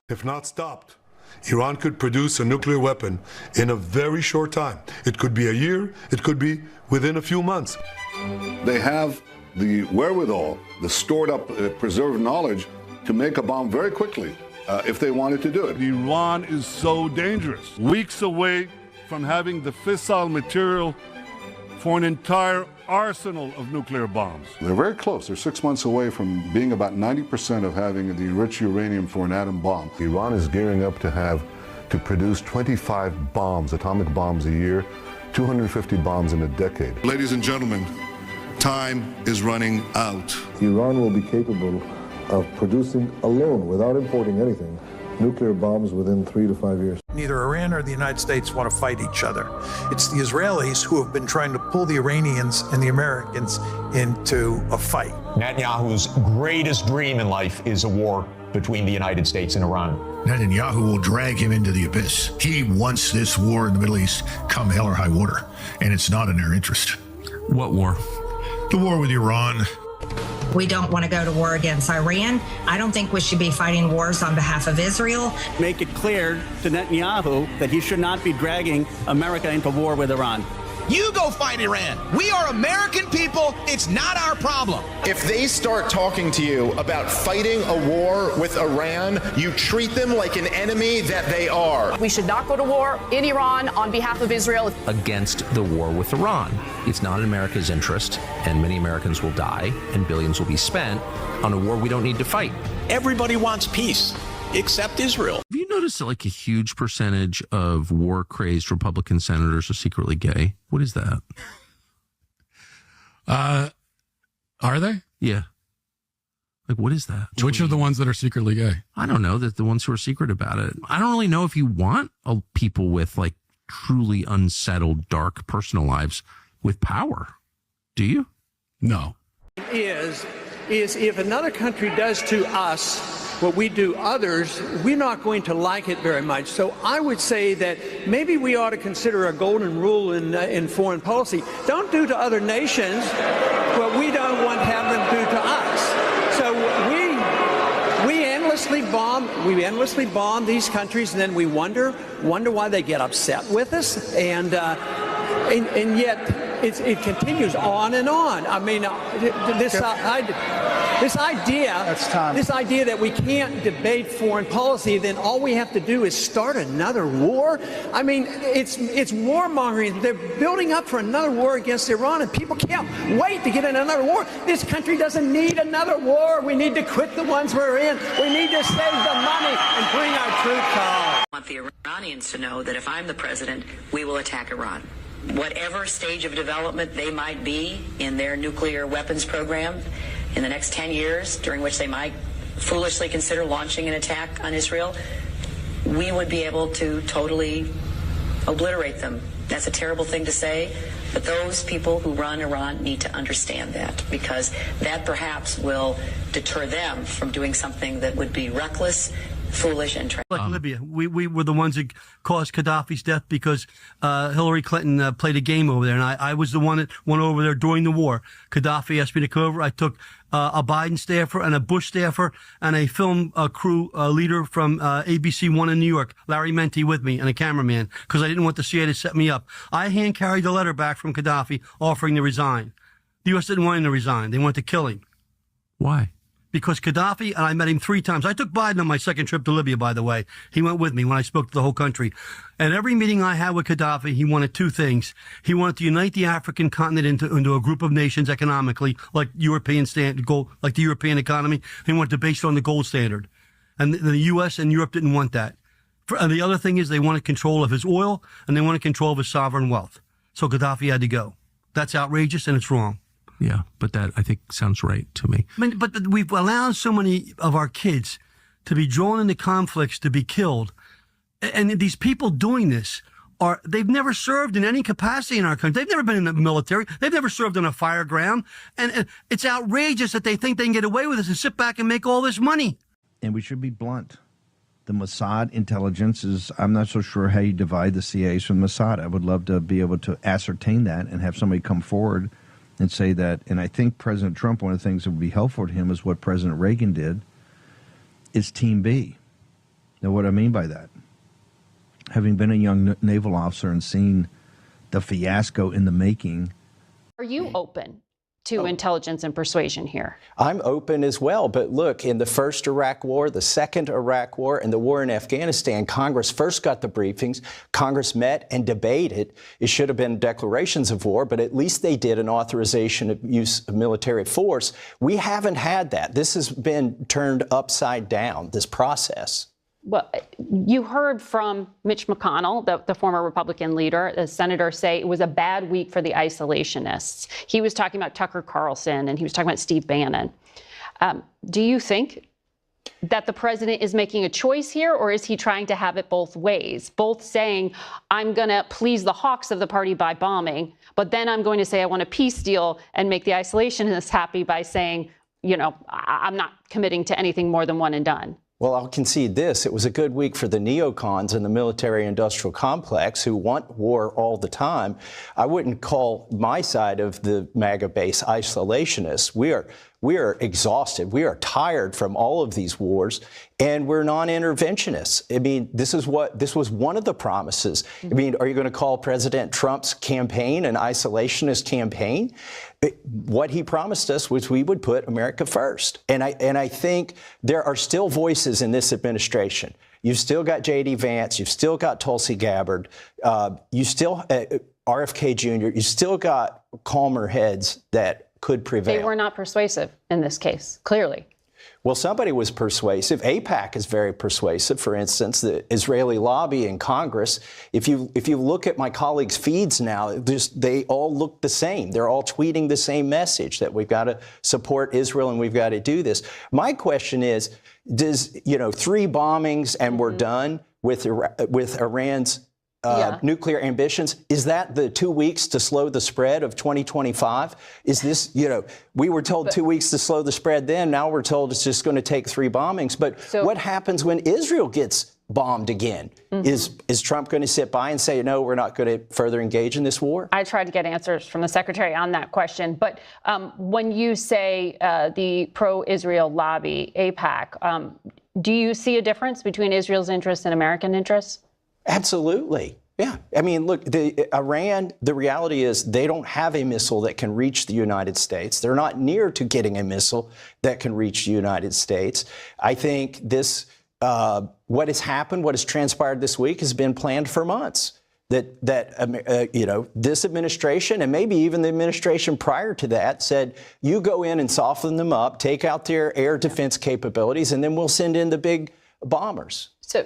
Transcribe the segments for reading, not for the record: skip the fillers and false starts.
If not stopped, Iran could produce a nuclear weapon in a very short time. It could be a year, it could be within a few months. They have the wherewithal, the stored up, preserved knowledge to make a bomb very quickly if they wanted to do it. Iran is so dangerous. Weeks away from having the fissile material for an entire arsenal of nuclear bombs. They're very close. They're 6 months away from being about 90% of having the enriched uranium for an atom bomb. Iran is gearing up to produce 25 bombs, atomic bombs a year, 250 bombs in a decade. Ladies and gentlemen, time is running out. Iran will be capable of producing alone, without importing anything, nuclear bombs within 3 to 5 years. Neither Iran or the United States want to fight each other. It's the Israelis who have been trying to pull the Iranians and the Americans into a fight. Netanyahu's greatest dream in life is a war between the United States and Iran. Netanyahu will drag him into the abyss. He wants this war in the Middle East come hell or high water, and it's not in their interest. What war? The war with Iran. We don't want to go to war against Iran. I don't think we should be fighting wars on behalf of Israel. Make it clear to Netanyahu that he should not be dragging America into war with Iran. You go fight Iran. We are American people. It's not our problem. If they start talking to you about fighting a war with Iran, you treat them like an enemy that they are. We should not go to war in Iran on behalf of Israel. Against the war with Iran. It's not in America's interest, and many Americans will die, and billions will be spent on a war we don't need to fight. Everybody wants peace, except Israel. Have you noticed that like a huge percentage of war-crazed Republican senators are secretly gay? What is that? Are they? Yeah. Like, what is that? Which are the ones that are secretly gay? I don't know. The ones who are secret about it. I don't really know if you want people with like truly unsettled, dark personal lives with power. Do you? No. Is if another country does to us what we do others, we're not going to like it very much. So I would say that maybe we ought to consider a golden rule in foreign policy. Don't do to other nations what we don't want to have them do to us. So we endlessly bomb these countries, and then we wonder why they get upset with us, and yet it continues on and on. I mean, this idea that we can't debate foreign policy, then all we have to do is start another war. I mean, it's warmongering. They're building up for another war against Iran, and people can't wait to get in another war. This country doesn't need another war. We need to quit the ones we're in. We need to save the money and bring our troops home. I want the Iranians to know that if I'm the president, we will attack Iran. Whatever stage of development they might be in their nuclear weapons program in the next 10 years, during which they might foolishly consider launching an attack on Israel, we would be able to totally obliterate them. That's a terrible thing to say, but those people who run Iran need to understand that, because that perhaps will deter them from doing something that would be reckless, foolish, and like Libya. We were the ones that caused Gaddafi's death because Hillary Clinton played a game over there, and I was the one that went over there during the war. Gaddafi asked me to come over. I took a Biden staffer and a Bush staffer and a film crew leader from ABC One in New York, Larry Menti, with me, and a cameraman, because I didn't want the CIA to set me up. I hand-carried the letter back from Gaddafi offering to resign. The U.S. didn't want him to resign. They wanted to kill him. Why? Because Gaddafi, and I met him 3 times. I took Biden on my second trip to Libya, by the way. He went with me when I spoke to the whole country. And every meeting I had with Gaddafi, he wanted 2 things. He wanted to unite the African continent into a group of nations economically, like European like the European economy. He wanted to base it on the gold standard. And the U.S. and Europe didn't want that. And the other thing is they wanted control of his oil, and they wanted control of his sovereign wealth. So Gaddafi had to go. That's outrageous, and it's wrong. Yeah, but that, I think, sounds right to me. I mean, but we've allowed so many of our kids to be drawn into conflicts, to be killed. And these people doing this they've never served in any capacity in our country. They've never been in the military. They've never served on a fire ground. And it's outrageous that they think they can get away with this and sit back and make all this money. And we should be blunt. The Mossad intelligence is, I'm not so sure how you divide the CIAs from Mossad. I would love to be able to ascertain that and have somebody come forward and say that. And I think President Trump, one of the things that would be helpful to him is what President Reagan did, is Team B. Now, what I mean by that, having been a young naval officer and seen the fiasco in the making. Are you open to intelligence and persuasion here? I'm open as well. But look, in the first Iraq War, the second Iraq War, and the war in Afghanistan, Congress first got the briefings. Congress met and debated. It should have been declarations of war, but at least they did an authorization of use of military force. We haven't had that. This has been turned upside down, this process. Well, you heard from Mitch McConnell, the former Republican leader, the senator, say it was a bad week for the isolationists. He was talking about Tucker Carlson and he was talking about Steve Bannon. Do you think that the president is making a choice here, or is he trying to have it both ways? Both saying, I'm going to please the hawks of the party by bombing, but then I'm going to say I want a peace deal and make the isolationists happy by saying, I'm not committing to anything more than one and done. Well, I'll concede this. It was a good week for the neocons in the military-industrial complex who want war all the time. I wouldn't call my side of the MAGA base isolationists. We are exhausted. We are tired from all of these wars, and we're non-interventionists. I mean, this was one of the promises. I mean, are you going to call President Trump's campaign an isolationist campaign? What he promised us was we would put America first. And I think there are still voices in this administration. You've still got J.D. Vance. You've still got Tulsi Gabbard. You still RFK Jr. You still got calmer heads that could prevail. They were not persuasive in this case, clearly. Well, somebody was persuasive. AIPAC is very persuasive. For instance, the Israeli lobby in Congress. If you look at my colleagues' feeds now, they all look the same. They're all tweeting the same message that we've got to support Israel and we've got to do this. My question is, does 3 bombings and we're done with Iran's nuclear ambitions? Is that the 2 weeks to slow the spread of 2025? Is this, we were told 2 weeks to slow the spread then. Now we're told it's just going to take 3 bombings. But what happens when Israel gets bombed again? Mm-hmm. Is Trump going to sit by and say, no, we're not going to further engage in this war? I tried to get answers from the secretary on that question. But when you say the pro-Israel lobby, AIPAC, do you see a difference between Israel's interests and American interests? Absolutely. Yeah. I mean, look, Iran, the reality is they don't have a missile that can reach the United States. They're not near to getting a missile that can reach the United States. I think this, what has happened, what has transpired this week has been planned for months. This administration and maybe even the administration prior to that said, you go in and soften them up, take out their air defense capabilities, and then we'll send in the big bombers. So,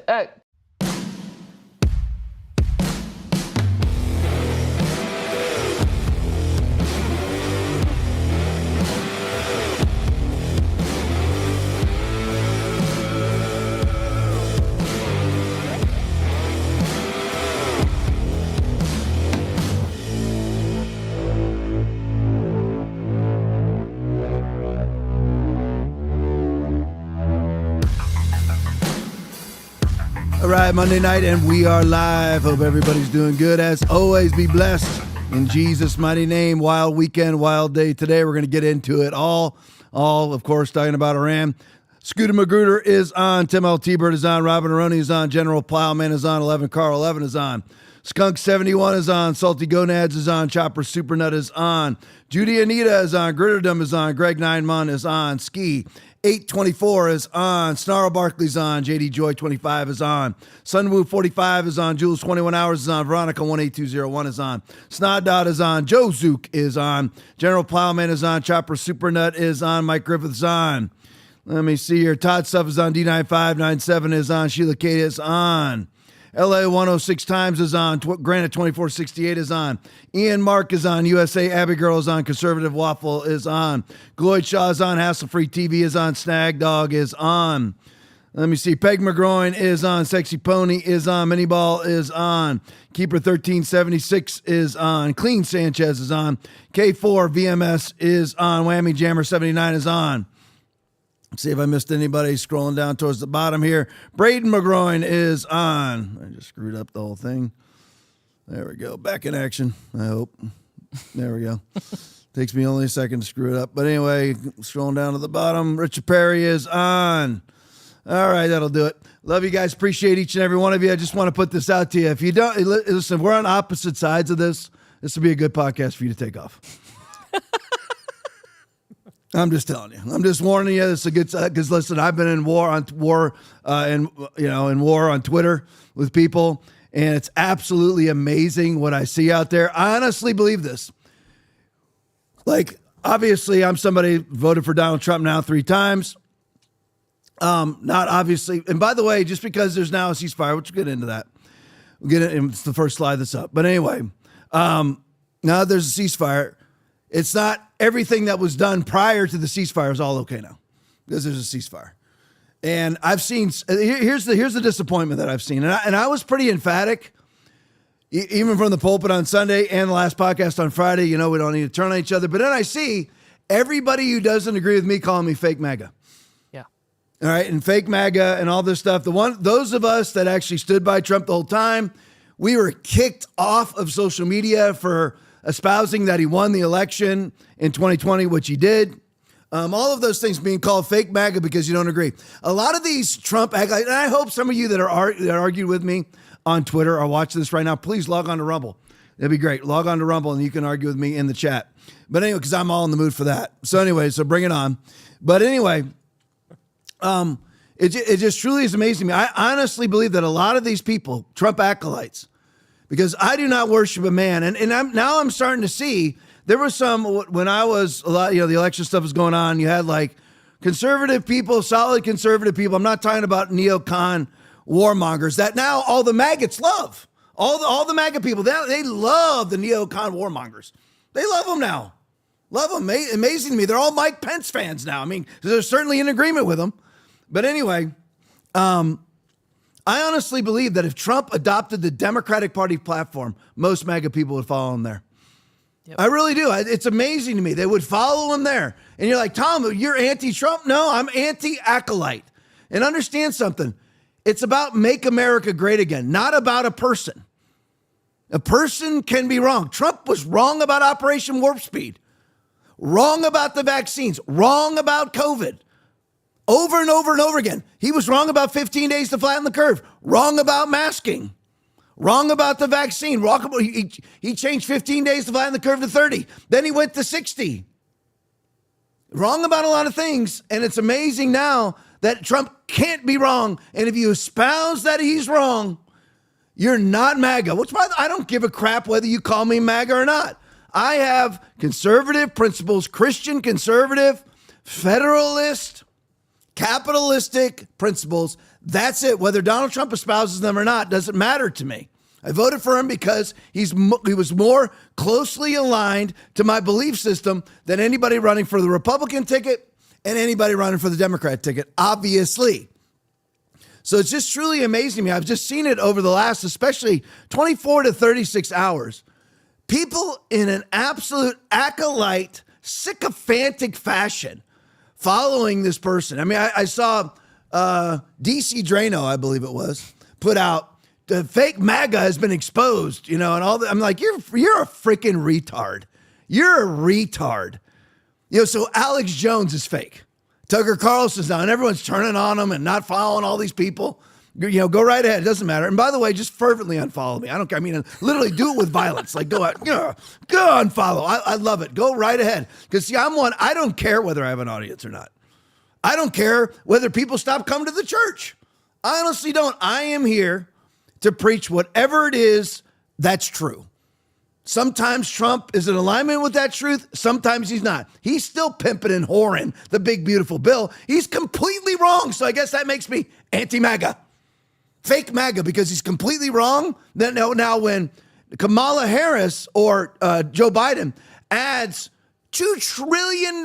All right, Monday night, and we are live. Hope everybody's doing good. As always, be blessed in Jesus' mighty name. Wild weekend, wild day today. We're going to get into it all, of course, talking about Iran. Scooter Magruder is on. Tim L. T-Bird is on. Robin Aroni is on. General Plowman is on. 11 Carl 11 is on. Skunk 71 is on. Salty Gonads is on. Chopper Supernut is on. Judy Anita is on. Gritterdom is on. Greg Nineman is on. Ski 824 is on. Snarl Barkley's on. JD Joy 25 is on. Sunwoo 45 is on. Jules 21 Hours is on. Veronica 18201 is on. Snod Dot is on. Joe Zook is on. General Plowman is on. Chopper Supernut is on. Mike Griffith's on. Let me see here. Todd Stuff is on. D9597 is on. Sheila Kate is on. LA 106 Times is on. Granite 2468 is on. Ian Mark is on. USA Abbey Girl is on. Conservative Waffle is on. Gloyd Shaw is on. Hassle Free TV is on. Snag Dog is on. Let me see. Peg McGroin is on. Sexy Pony is on. Mini Ball is on. Keeper 1376 is on. Clean Sanchez is on. K4 VMS is on. Whammy Jammer 79 is on. Let's see if I missed anybody scrolling down towards the bottom here. Braden McGroin is on. I just screwed up the whole thing. There we go. Back in action, I hope. There we go. Takes me only a second to screw it up. But anyway, scrolling down to the bottom. Richard Perry is on. All right, that'll do it. Love you guys. Appreciate each and every one of you. I just want to put this out to you. If you don't listen, we're on opposite sides of this. This will be a good podcast for you to take off. I'm just telling you. I'm just warning you. This is a good because listen, I've been in war on Twitter with people, and it's absolutely amazing what I see out there. I honestly believe this. Like, obviously, I'm somebody who voted for Donald Trump now 3 times. Not obviously, and by the way, just because there's now a ceasefire, we'll get into that. We'll get it. It's the first slide that's up. But anyway, now there's a ceasefire. It's not everything that was done prior to the ceasefire is all okay now because there's a ceasefire. And I've seen, here's the disappointment that I've seen. And I was pretty emphatic, even from the pulpit on Sunday and the last podcast on Friday. We don't need to turn on each other. But then I see everybody who doesn't agree with me calling me fake MAGA. Yeah. All right. And fake MAGA and all this stuff. Those of us that actually stood by Trump the whole time, we were kicked off of social media for espousing that he won the election in 2020, which he did. All of those things being called fake MAGA because you don't agree. A lot of these Trump and I hope some of you that argued with me on Twitter are watching this right now. Please log on to Rumble. That'd be great. Log on to Rumble and you can argue with me in the chat. But anyway, because I'm all in the mood for that. So bring it on. But anyway, it just truly is amazing to me. I honestly believe that a lot of these people, Trump acolytes, because I do not worship a man. And I'm starting to see, there was some, when I was, the election stuff was going on, you had like conservative people, solid conservative people. I'm not talking about neocon warmongers that now all the maggots love. All the MAGA people, they love the neocon warmongers. They love them now. Love them. Amazing to me. They're all Mike Pence fans now. I mean, they're certainly in agreement with him. But anyway, I honestly believe that if Trump adopted the Democratic Party platform, most MAGA people would follow him there. Yep. I really do. It's amazing to me. They would follow him there. And you're like, Tom, you're anti-Trump? No, I'm anti-acolyte. And understand something. It's about make America great again, not about a person. A person can be wrong. Trump was wrong about Operation Warp Speed, wrong about the vaccines, wrong about COVID. Over and over and over again. He was wrong about 15 days to flatten the curve. Wrong about masking. Wrong about the vaccine. Wrong about, he changed 15 days to flatten the curve to 30. Then he went to 60. Wrong about a lot of things. And it's amazing now that Trump can't be wrong. And if you espouse that he's wrong, you're not MAGA. Which, by the way, I don't give a crap whether you call me MAGA or not. I have conservative principles, Christian conservative, federalist, capitalistic principles. That's it. Whether Donald Trump espouses them or not doesn't matter to me. I voted for him because he was more closely aligned to my belief system than anybody running for the Republican ticket and anybody running for the Democrat ticket, obviously. So it's just truly amazing to me. I've just seen it over the last, especially 24 to 36 hours. People in an absolute acolyte, sycophantic fashion following this person. I mean, I saw DC Drano, I believe it was, put out, the fake MAGA has been exposed, and all that. I'm like, you're a freaking retard. You're a retard. So Alex Jones is fake. Tucker Carlson's now, and everyone's turning on him and not following all these people. Go right ahead. It doesn't matter. And by the way, just fervently unfollow me. I don't care. I mean, literally do it with violence. Like, go out, go unfollow. I love it. Go right ahead. Because, see, I'm one, I don't care whether I have an audience or not. I don't care whether people stop coming to the church. I honestly don't. I am here to preach whatever it is that's true. Sometimes Trump is in alignment with that truth. Sometimes he's not. He's still pimping and whoring the big, beautiful bill. He's completely wrong. So I guess that makes me anti-MAGA. Fake MAGA, because he's completely wrong. Then now when Kamala Harris or Joe Biden adds $2 trillion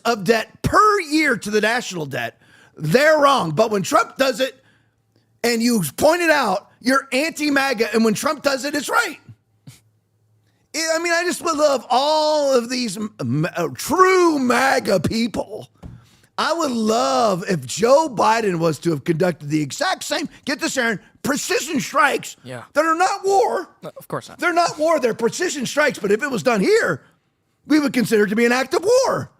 of debt per year to the national debt, they're wrong. But when Trump does it, and you point it out, you're anti-MAGA, and when Trump does it, it's right. I mean, I just would love all of these true MAGA people. I would love if Joe Biden was to have conducted the exact same, get this, Aaron, precision strikes that are not war. No, of course not. They're not war, they're precision strikes. But if it was done here, we would consider it to be an act of war.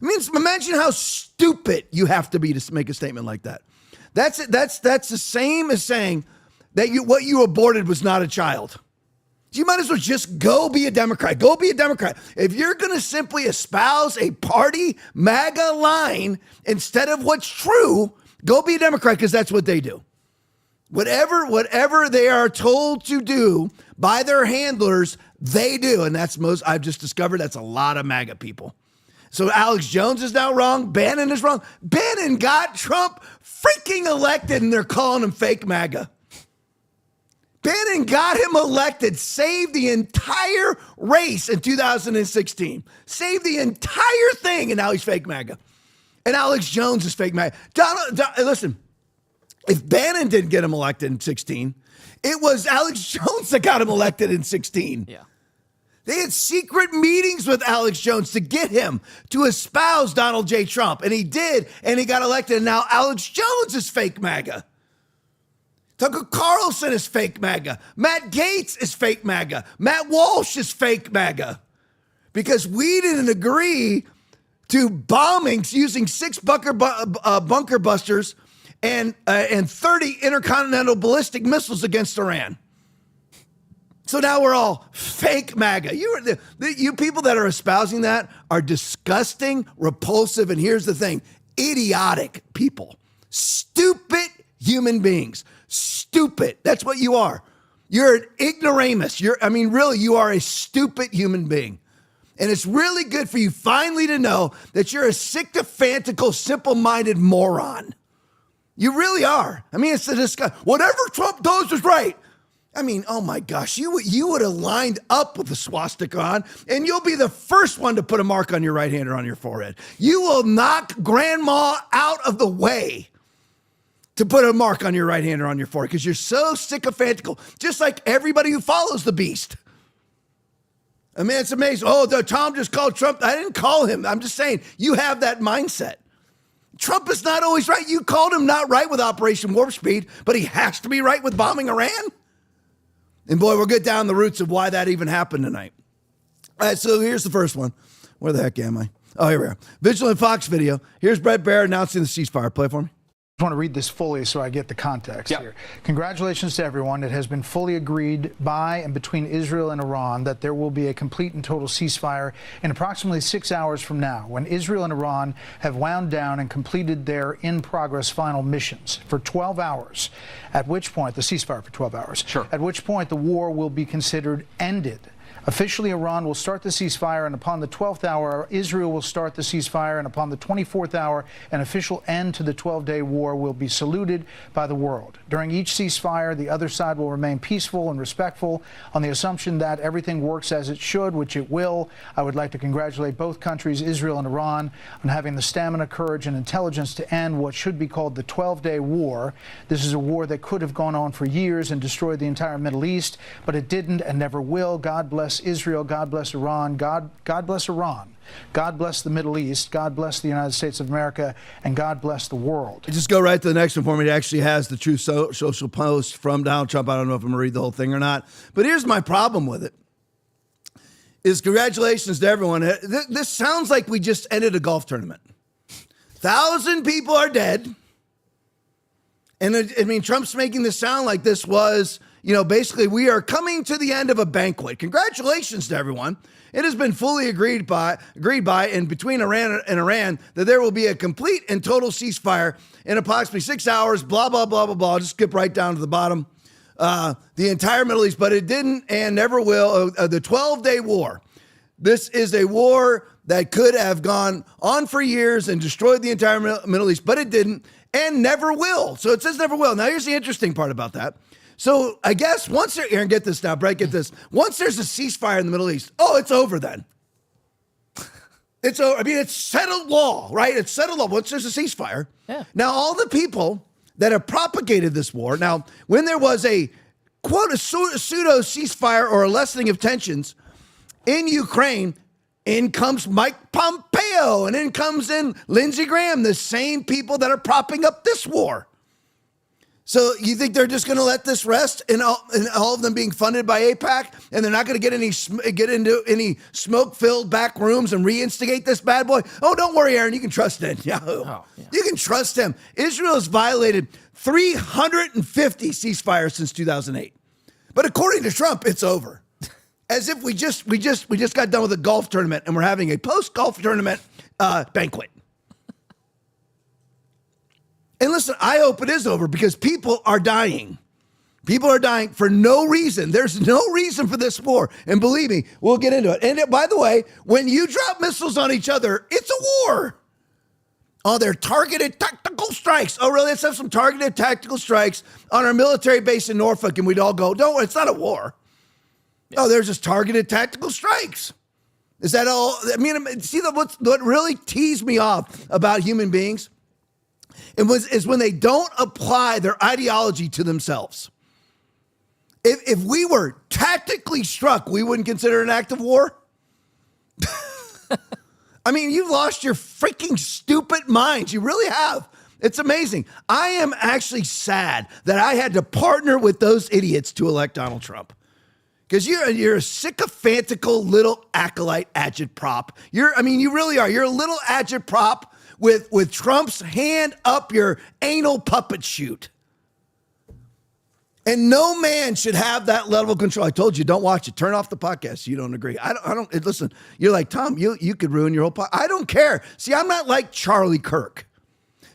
I mean, imagine how stupid you have to be to make a statement like that. That's it. That's the same as saying that what you aborted was not a child. You might as well just go be a Democrat. Go be a Democrat. If you're going to simply espouse a party MAGA line instead of what's true, go be a Democrat, because that's what they do. Whatever they are told to do by their handlers, they do. And I've just discovered that's a lot of MAGA people. So Alex Jones is now wrong. Bannon is wrong. Bannon got Trump freaking elected, and they're calling him fake MAGA. Bannon got him elected, saved the entire race in 2016. Saved the entire thing, and now he's fake MAGA. And Alex Jones is fake MAGA. Listen, if Bannon didn't get him elected in 16, it was Alex Jones that got him elected in 16. Yeah. They had secret meetings with Alex Jones to get him to espouse Donald J. Trump. And he did, and he got elected. And now Alex Jones is fake MAGA. Tucker Carlson is fake MAGA. Matt Gaetz is fake MAGA. Matt Walsh is fake MAGA. Because we didn't agree to bombings using 6 bunker busters and 30 intercontinental ballistic missiles against Iran. So now we're all fake MAGA. You people that are espousing that are disgusting, repulsive, and here's the thing, idiotic people. Stupid human beings. Stupid. That's what you are. You're an ignoramus. Really, you are a stupid human being. And it's really good for you finally to know that you're a sycophantical, simple-minded moron. You really are. It's the disgust. Whatever Trump does is right. Oh my gosh, you would have lined up with the swastika on, and you'll be the first one to put a mark on your right hand or on your forehead. You will knock grandma out of the way to put a mark on your right hand or on your forehead, because you're so sycophantical, just like everybody who follows the beast. It's amazing. Oh, Tom just called Trump. I didn't call him. I'm just saying, you have that mindset. Trump is not always right. You called him not right with Operation Warp Speed, but he has to be right with bombing Iran? And boy, we'll get down the roots of why that even happened tonight. All right, so here's the first one. Where the heck am I? Oh, here we are. Vigilant Fox video. Here's Brett Baer announcing the ceasefire. Play it for me. I want to read this fully so I get the context here. Congratulations to everyone. It has been fully agreed by and between Israel and Iran that there will be a complete and total ceasefire in approximately 6 hours from now, when Israel and Iran have wound down and completed their in-progress final missions for 12 hours, at which point, the ceasefire for 12 hours, at which point the war will be considered ended. Officially, Iran will start the ceasefire, and upon the 12th hour, Israel will start the ceasefire, and upon the 24th hour, an official end to the 12-day war will be saluted by the world. During each ceasefire, the other side will remain peaceful and respectful on the assumption that everything works as it should, which it will. I would like to congratulate both countries, Israel and Iran, on having the stamina, courage, and intelligence to end what should be called the 12-day war. This is a war that could have gone on for years and destroyed the entire Middle East, but it didn't and never will. God bless Israel, God bless Iran, God bless Iran, God bless the Middle East, God bless the United States of America, and God bless the world. Just go right to the next one for me. It actually has the true social post from Donald Trump. I don't know if I'm going to read the whole thing or not, but here's my problem with it. Is congratulations to everyone. This sounds like we just ended a golf tournament. 1,000 people are dead. And Trump's making this sound like this was, basically we are coming to the end of a banquet. Congratulations to everyone. It has been fully agreed by and between Iran and Iran that there will be a complete and total ceasefire in approximately 6 hours, blah, blah, blah, blah, blah. I'll just skip right down to the bottom. The entire Middle East, but it didn't and never will. The 12-day war. This is a war that could have gone on for years and destroyed the entire Middle East, but it didn't and never will. So it says never will. Now, here's the interesting part about that. So I guess once there, Aaron, get this now, Brett, get this. Once there's a ceasefire in the Middle East, it's over then. It's over. It's settled law, right? It's settled law once there's a ceasefire. Yeah. Now, all the people that have propagated this war, now, when there was a, quote, a pseudo ceasefire or a lessening of tensions in Ukraine, in comes Mike Pompeo, and in comes Lindsey Graham, the same people that are propping up this war. So you think they're just going to let this rest, and all of them being funded by AIPAC, and they're not going to get into any smoke-filled back rooms and reinstigate this bad boy? Oh, don't worry, Aaron. You can trust Netanyahu. Oh, yeah. You can trust him. Israel has violated 350 ceasefires since 2008, but according to Trump, it's over. As if we just got done with a golf tournament and we're having a post-golf tournament banquet. And listen, I hope it is over because people are dying. People are dying for no reason. There's no reason for this war. And believe me, we'll get into it. And by the way, when you drop missiles on each other, it's a war. Oh, they're targeted tactical strikes. Oh, really? Let's have some targeted tactical strikes on our military base in Norfolk, and we'd all go, don't worry, it's not a war. Yeah. Oh, there's just targeted tactical strikes. Is that all? I mean, see, what really teased me off about human beings is when they don't apply their ideology to themselves. If we were tactically struck, we wouldn't consider it an act of war. I mean, you've lost your freaking stupid minds. You really have. It's amazing. I am actually sad that I had to partner with those idiots to elect Donald Trump. Because you're a sycophantical little acolyte agitprop. You really are. You're a little agitprop with Trump's hand up your anal puppet chute. And no man should have that level of control. I told you, don't watch it. Turn off the podcast. You don't agree. I don't listen, you're like, Tom, you could ruin your whole podcast. I don't care. See, I'm not like Charlie Kirk.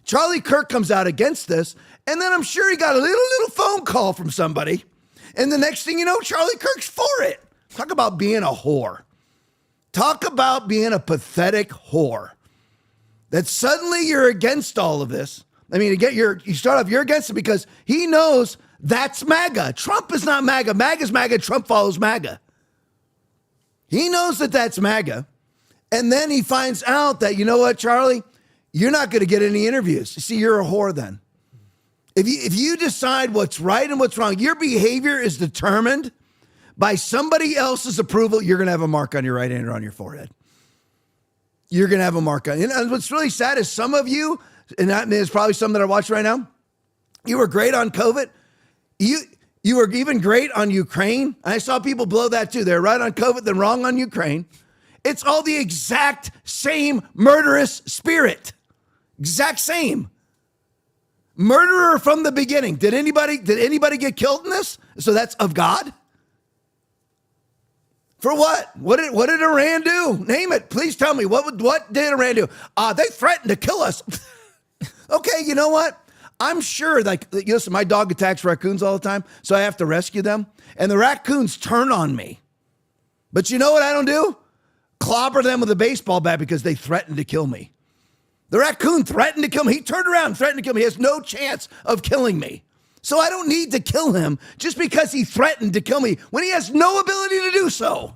Charlie Kirk comes out against this, and then I'm sure he got a little phone call from somebody. And the next thing you know, Charlie Kirk's for it. Talk about being a whore. Talk about being a pathetic whore. That suddenly you're against all of this. I mean, you start off, you're against it because he knows that's MAGA. Trump is not MAGA. MAGA's MAGA. Trump follows MAGA. He knows that that's MAGA. And then he finds out that, you know what, Charlie? You're not going to get any interviews. See, you're a whore then. If you decide what's right and what's wrong, your behavior is determined by somebody else's approval, you're going to have a mark on your right hand or on your forehead. You're going to have a mark on. And what's really sad is some of you, and there's probably some that are watching right now, you were great on COVID. You were even great on Ukraine. I saw people blow that too. They're right on COVID, then wrong on Ukraine. It's all the exact same murderous spirit. Exact same. Murderer from the beginning. Did anybody get killed in this? So that's of God? For what? What did Iran do? Name it. Please tell me. What did Iran do? They threatened to kill us. Okay, you know what? I'm sure, listen, my dog attacks raccoons all the time, so I have to rescue them. And the raccoons turn on me. But you know what I don't do? Clobber them with a baseball bat because they threatened to kill me. The raccoon threatened to kill me. He turned around and threatened to kill me. He has no chance of killing me. So I don't need to kill him just because he threatened to kill me when he has no ability to do so.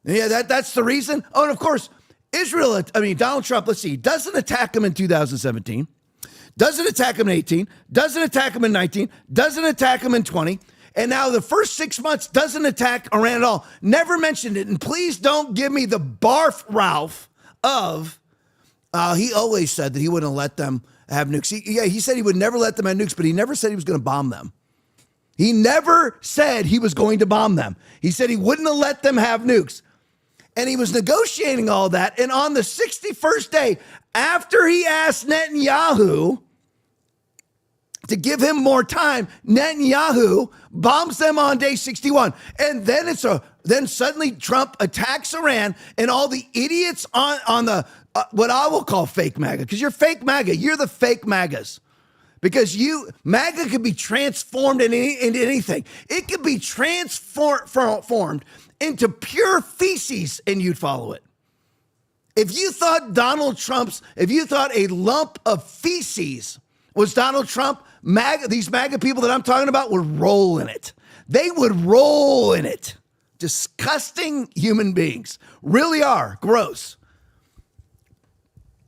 Yeah, that's the reason. Oh, and of course, Donald Trump, let's see, doesn't attack him in 2017, doesn't attack him in 18, doesn't attack him in 19, doesn't attack him in 20, and now the first 6 months doesn't attack Iran at all. Never mentioned it. And please don't give me the barf Ralph of, he always said that he wouldn't let them have nukes. He said he would never let them have nukes, but he never said he was going to bomb them. He never said he was going to bomb them. He said he wouldn't have let them have nukes. And he was negotiating all that. And on the 61st day, after he asked Netanyahu to give him more time, Netanyahu bombs them on day 61. And then suddenly Trump attacks Iran, and all the idiots on the what I will call fake MAGA, because you're fake MAGA. You're the fake MAGAs. Because MAGA could be transformed into anything. It could be transformed into pure feces, and you'd follow it. If you thought a lump of feces was Donald Trump, these MAGA people that I'm talking about would roll in it. They would roll in it. Disgusting human beings. Really are. Gross.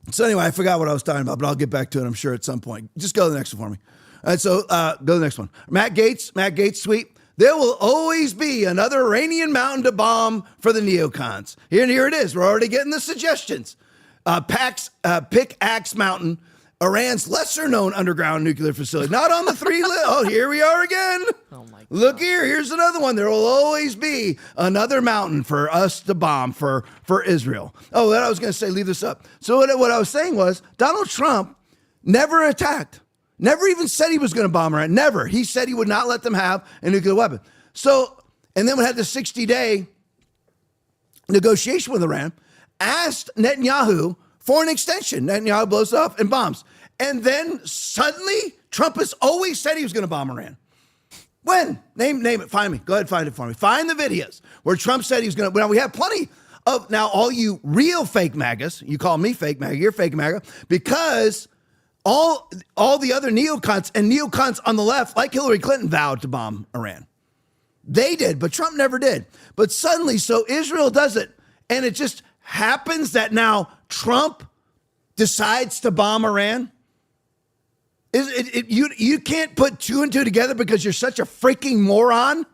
So anyway, I forgot what I was talking about, but I'll get back to it, I'm sure, at some point. Just go to the next one for me. All right, so go to the next one. Matt Gaetz tweet. There will always be another Iranian mountain to bomb for the neocons. Here it is. We're already getting the suggestions. Pickaxe Mountain Iran's lesser-known underground nuclear facility. Not on the three list. Oh, here we are again. Oh my God. Look here. Here's another one. There will always be another mountain for us to bomb for Israel. Oh, what I was going to say, leave this up. So what I was saying was Donald Trump never attacked. Never even said he was going to bomb Iran. Never. He said he would not let them have a nuclear weapon. So, and then we had the 60-day negotiation with Iran, asked Netanyahu for an extension. Netanyahu blows off and bombs. And then suddenly, Trump has always said he was going to bomb Iran. When? Name it. Find me. Go ahead, find it for me. Find the videos where Trump said he was going to. Now, we have plenty of, now all you real fake MAGAs, you call me fake MAGA, you're fake MAGA, because all the other neocons on the left, like Hillary Clinton, vowed to bomb Iran. They did, but Trump never did. But suddenly, so Israel does it. And it just happens that now Trump decides to bomb Iran. You can't put two and two together because you're such a freaking moron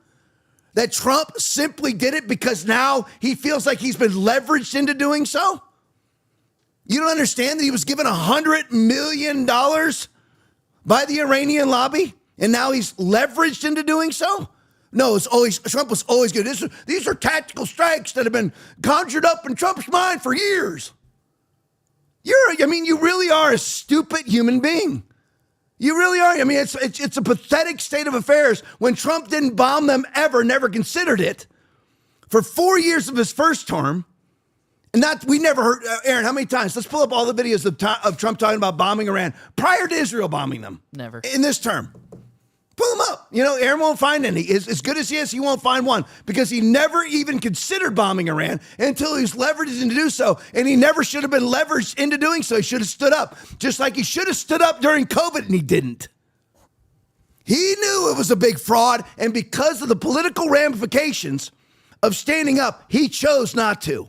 that Trump simply did it because now he feels like he's been leveraged into doing so. You don't understand that he was given $100 million by the Iranian lobby and now he's leveraged into doing so? No, Trump was always good. These are tactical strikes that have been conjured up in Trump's mind for years. You really are a stupid human being. You really are. I mean, it's a pathetic state of affairs when Trump didn't bomb them ever, never considered it for 4 years of his first term. And we never heard, Aaron, how many times? Let's pull up all the videos of Trump talking about bombing Iran prior to Israel bombing them. Never. In this term. Pull them up. Aaron won't find any. As good as he is, he won't find one because he never even considered bombing Iran until he was leveraged into do so. And he never should have been leveraged into doing so. He should have stood up, just like he should have stood up during COVID, and he didn't. He knew it was a big fraud, and because of the political ramifications of standing up, he chose not to.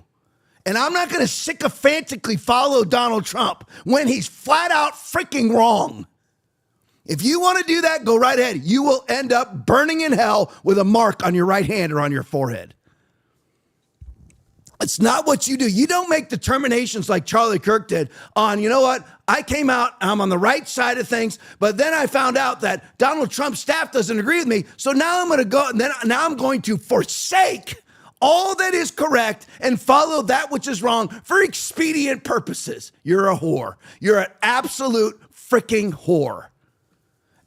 And I'm not going to sycophantically follow Donald Trump when he's flat out freaking wrong. If you want to do that, go right ahead. You will end up burning in hell with a mark on your right hand or on your forehead. It's not what you do. You don't make determinations like Charlie Kirk did on, you know what? I came out, I'm on the right side of things, but then I found out that Donald Trump's staff doesn't agree with me. So now I'm going to go, and then now I'm going to forsake all that is correct and follow that which is wrong for expedient purposes. You're a whore. You're an absolute freaking whore.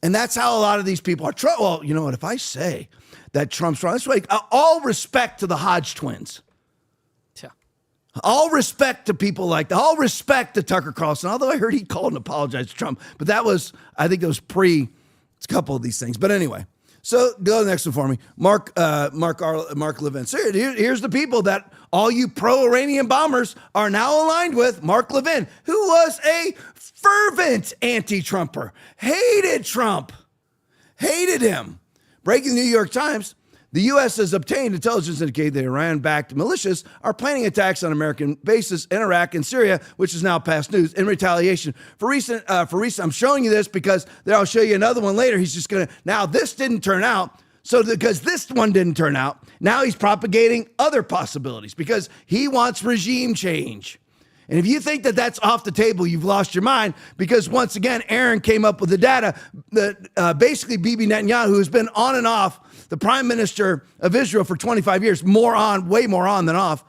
And that's how a lot of these people are. Well, you know what? If I say that Trump's wrong, that's like all respect to the Hodge twins. Yeah. All respect to people like that. All respect to Tucker Carlson. Although I heard he called and apologized to Trump, but that was, I think it was pre a couple of these things. But anyway, so go to the next one for me. Mark Levin. So here's the people that all you pro-Iranian bombers are now aligned with. Mark Levin, who was a fervent anti-Trumper, hated Trump, hated him. Breaking the New York Times, the U.S. has obtained intelligence indicating that Iran-backed militias are planning attacks on American bases in Iraq and Syria, which is now past news, in retaliation. For recent, I'm showing you this because then I'll show you another one later. He's just going to, now this didn't turn out. So because this one didn't turn out, now he's propagating other possibilities because he wants regime change. And if you think that that's off the table, you've lost your mind because once again, Aaron came up with the data that basically Bibi Netanyahu, who's been on and off the prime minister of Israel for 25 years, way more on than off.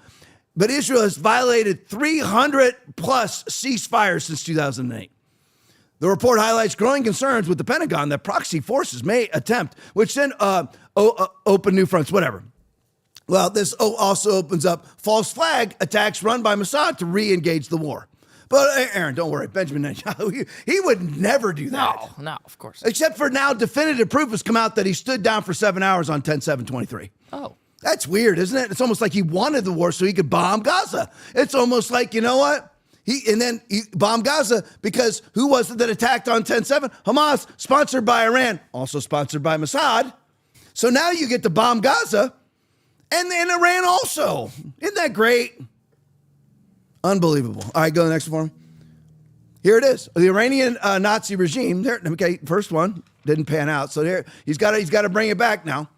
But Israel has violated 300 plus ceasefires since 2008. The report highlights growing concerns with the Pentagon that proxy forces may attempt, which then open new fronts, whatever. Well, this also opens up false flag attacks run by Mossad to re-engage the war. But Aaron, don't worry, Benjamin Netanyahu, he would never do that. No, of course. Except for now, definitive proof has come out that he stood down for 7 hours on 10/7/23. Oh. That's weird, isn't it? It's almost like he wanted the war so he could bomb Gaza. It's almost like, you know what? He bombed Gaza because who was it that attacked on 10/7? Hamas, sponsored by Iran, also sponsored by Mossad. So now you get to bomb Gaza and then Iran also. Isn't that great? Unbelievable. All right, go to the next one. Here it is. The Iranian Nazi regime. There, okay, first one didn't pan out. So there, he's got to bring it back now.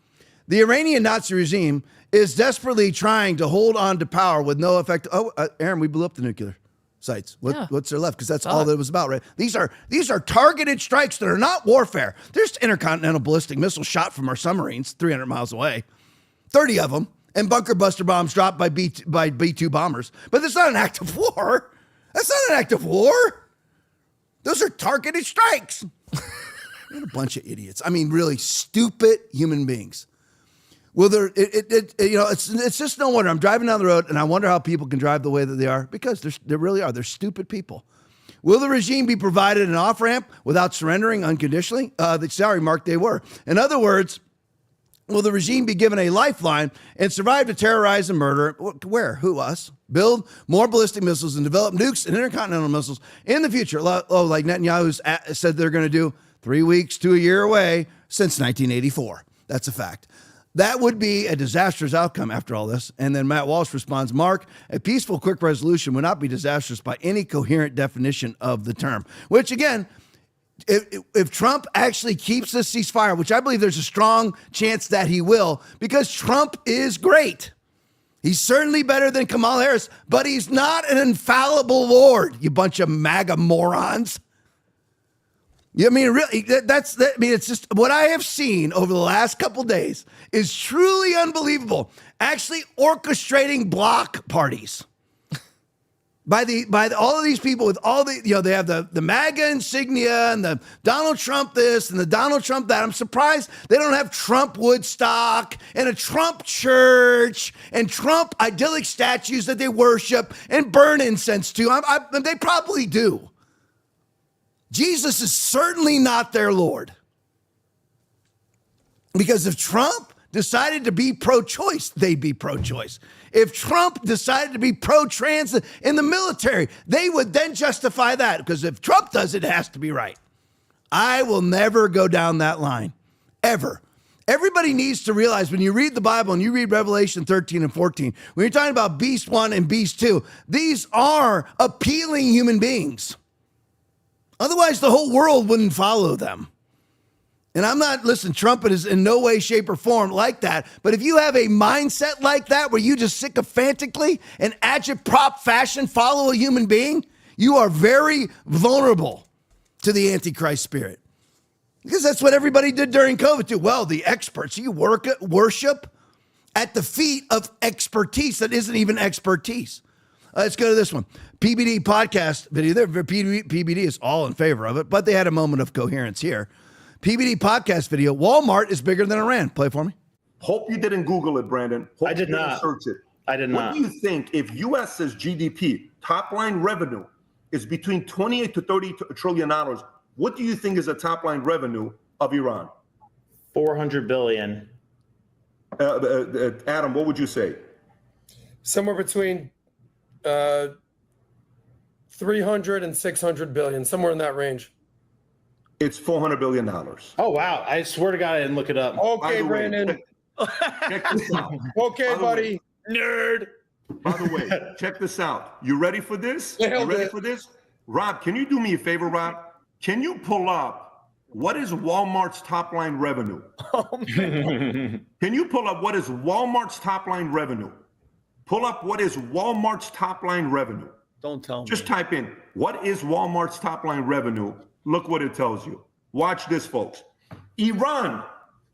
The Iranian Nazi regime is desperately trying to hold on to power with no effect. Oh, Aaron, we blew up the nuclear. sites. Yeah. What's there left? Because that's all that it was about, right? These are targeted strikes that are not warfare. There's intercontinental ballistic missiles shot from our submarines 300 miles away, 30 of them, and bunker buster bombs dropped by B-2 bombers. But that's not an act of war. That's not an act of war. Those are targeted strikes. What a bunch of idiots. I mean, really stupid human beings. Well, it's just no wonder. I'm driving down the road, and I wonder how people can drive the way that they are, because they really are. They're stupid people. Will the regime be provided an off-ramp without surrendering unconditionally? Sorry, Mark, they were. In other words, will the regime be given a lifeline and survive to terrorize and murder? Where? Who? Us? Build more ballistic missiles and develop nukes and intercontinental missiles in the future. Oh, like Netanyahu said they're going to do 3 weeks to a year away since 1984. That's a fact. That would be a disastrous outcome after all this. And then Matt Walsh responds, Mark, a peaceful, quick resolution would not be disastrous by any coherent definition of the term. Which, again, if Trump actually keeps this ceasefire, which I believe there's a strong chance that he will, because Trump is great. He's certainly better than Kamala Harris, but he's not an infallible Lord, you bunch of MAGA morons. I mean, really, it's just what I have seen over the last couple days is truly unbelievable. Actually orchestrating block parties by all of these people with all the, they have the MAGA insignia and the Donald Trump this and the Donald Trump that. I'm surprised they don't have Trump Woodstock and a Trump church and Trump idyllic statues that they worship and burn incense to. They probably do. Jesus is certainly not their Lord. Because if Trump decided to be pro-choice, they'd be pro-choice. If Trump decided to be pro-trans in the military, they would then justify that. Because if Trump does it, it has to be right. I will never go down that line, ever. Everybody needs to realize when you read the Bible and you read Revelation 13 and 14, when you're talking about beast 1 and beast 2, these are appealing human beings. Otherwise, the whole world wouldn't follow them. And I'm not, Trump is in no way, shape, or form like that. But if you have a mindset like that where you just sycophantically and agitprop fashion follow a human being, you are very vulnerable to the Antichrist spirit. Because that's what everybody did during COVID too. Well, the experts, you worship at the feet of expertise that isn't even expertise. Let's go to this one. PBD podcast video. PBD is all in favor of it, but they had a moment of coherence here. PBD podcast video. Walmart is bigger than Iran. Play for me. Hope you didn't Google it, Brandon. Hope I did you not search it. I did not. What do you think if U.S.'s GDP, top line revenue, is between 28 to 30 trillion dollars? What do you think is the top line revenue of Iran? 400 billion. Adam, what would you say? Somewhere between 300 and 600 billion, somewhere in that range. It's $400 billion. Oh, wow. I swear to God, I didn't look it up. Okay, Brandon. Check this out. Okay, buddy. Nerd. By the way, check this out. You ready for this? You ready for this? Rob, can you do me a favor, Rob? Can you pull up what is Walmart's top line revenue? Oh, man. Can you pull up what is Walmart's top line revenue? Pull up what is Walmart's top line revenue. Don't tell me. Just type in, what is Walmart's top line revenue? Look what it tells you. Watch this, folks. Iran,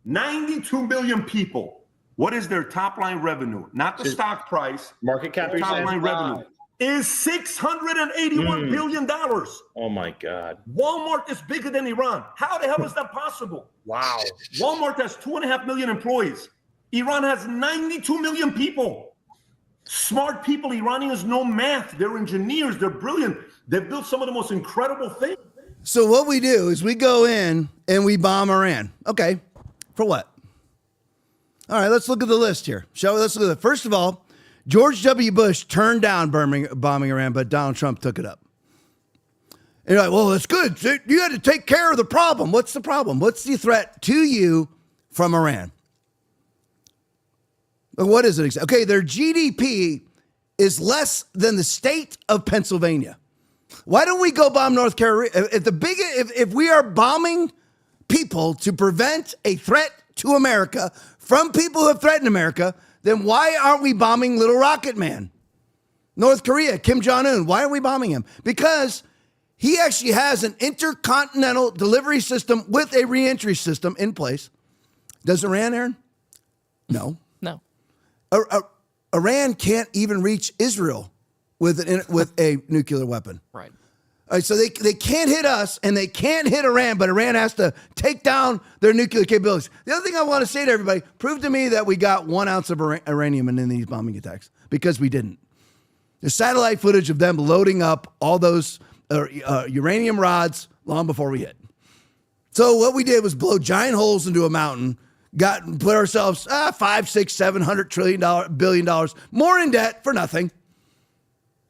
92 million people. What is their top line revenue? Not the stock price. Market cap. Top line revenue is $681 billion. Oh, my God. Walmart is bigger than Iran. How the hell is that possible? Wow. Walmart has 2.5 million employees. Iran has 92 million people. Smart people. Iranians know math. They're engineers. They're brilliant. They've built some of the most incredible things. So what we do is we go in and we bomb Iran. Okay. For what? All right, let's look at the list here. Let's look at it. First of all, George W. Bush turned down bombing Iran, but Donald Trump took it up. And you're like, well, that's good. You had to take care of the problem. What's the problem? What's the threat to you from Iran? What is it? Okay, their GDP is less than the state of Pennsylvania. Why don't we go bomb North Carolina? If we are bombing people to prevent a threat to America from people who have threatened America, then why aren't we bombing Little Rocket Man? North Korea, Kim Jong-un. Why are we bombing him? Because he actually has an intercontinental delivery system with a reentry system in place. Does Iran, Aaron? No. No. Iran can't even reach Israel with a nuclear weapon. Right. All right, so they can't hit us and they can't hit Iran, but Iran has to take down their nuclear capabilities. The other thing I want to say to everybody, prove to me that we got 1 ounce of uranium in these bombing attacks, because we didn't. There's satellite footage of them loading up all those uranium rods long before we hit. So what we did was blow giant holes into a mountain, put ourselves $500, $600, $700 billion more in debt for nothing.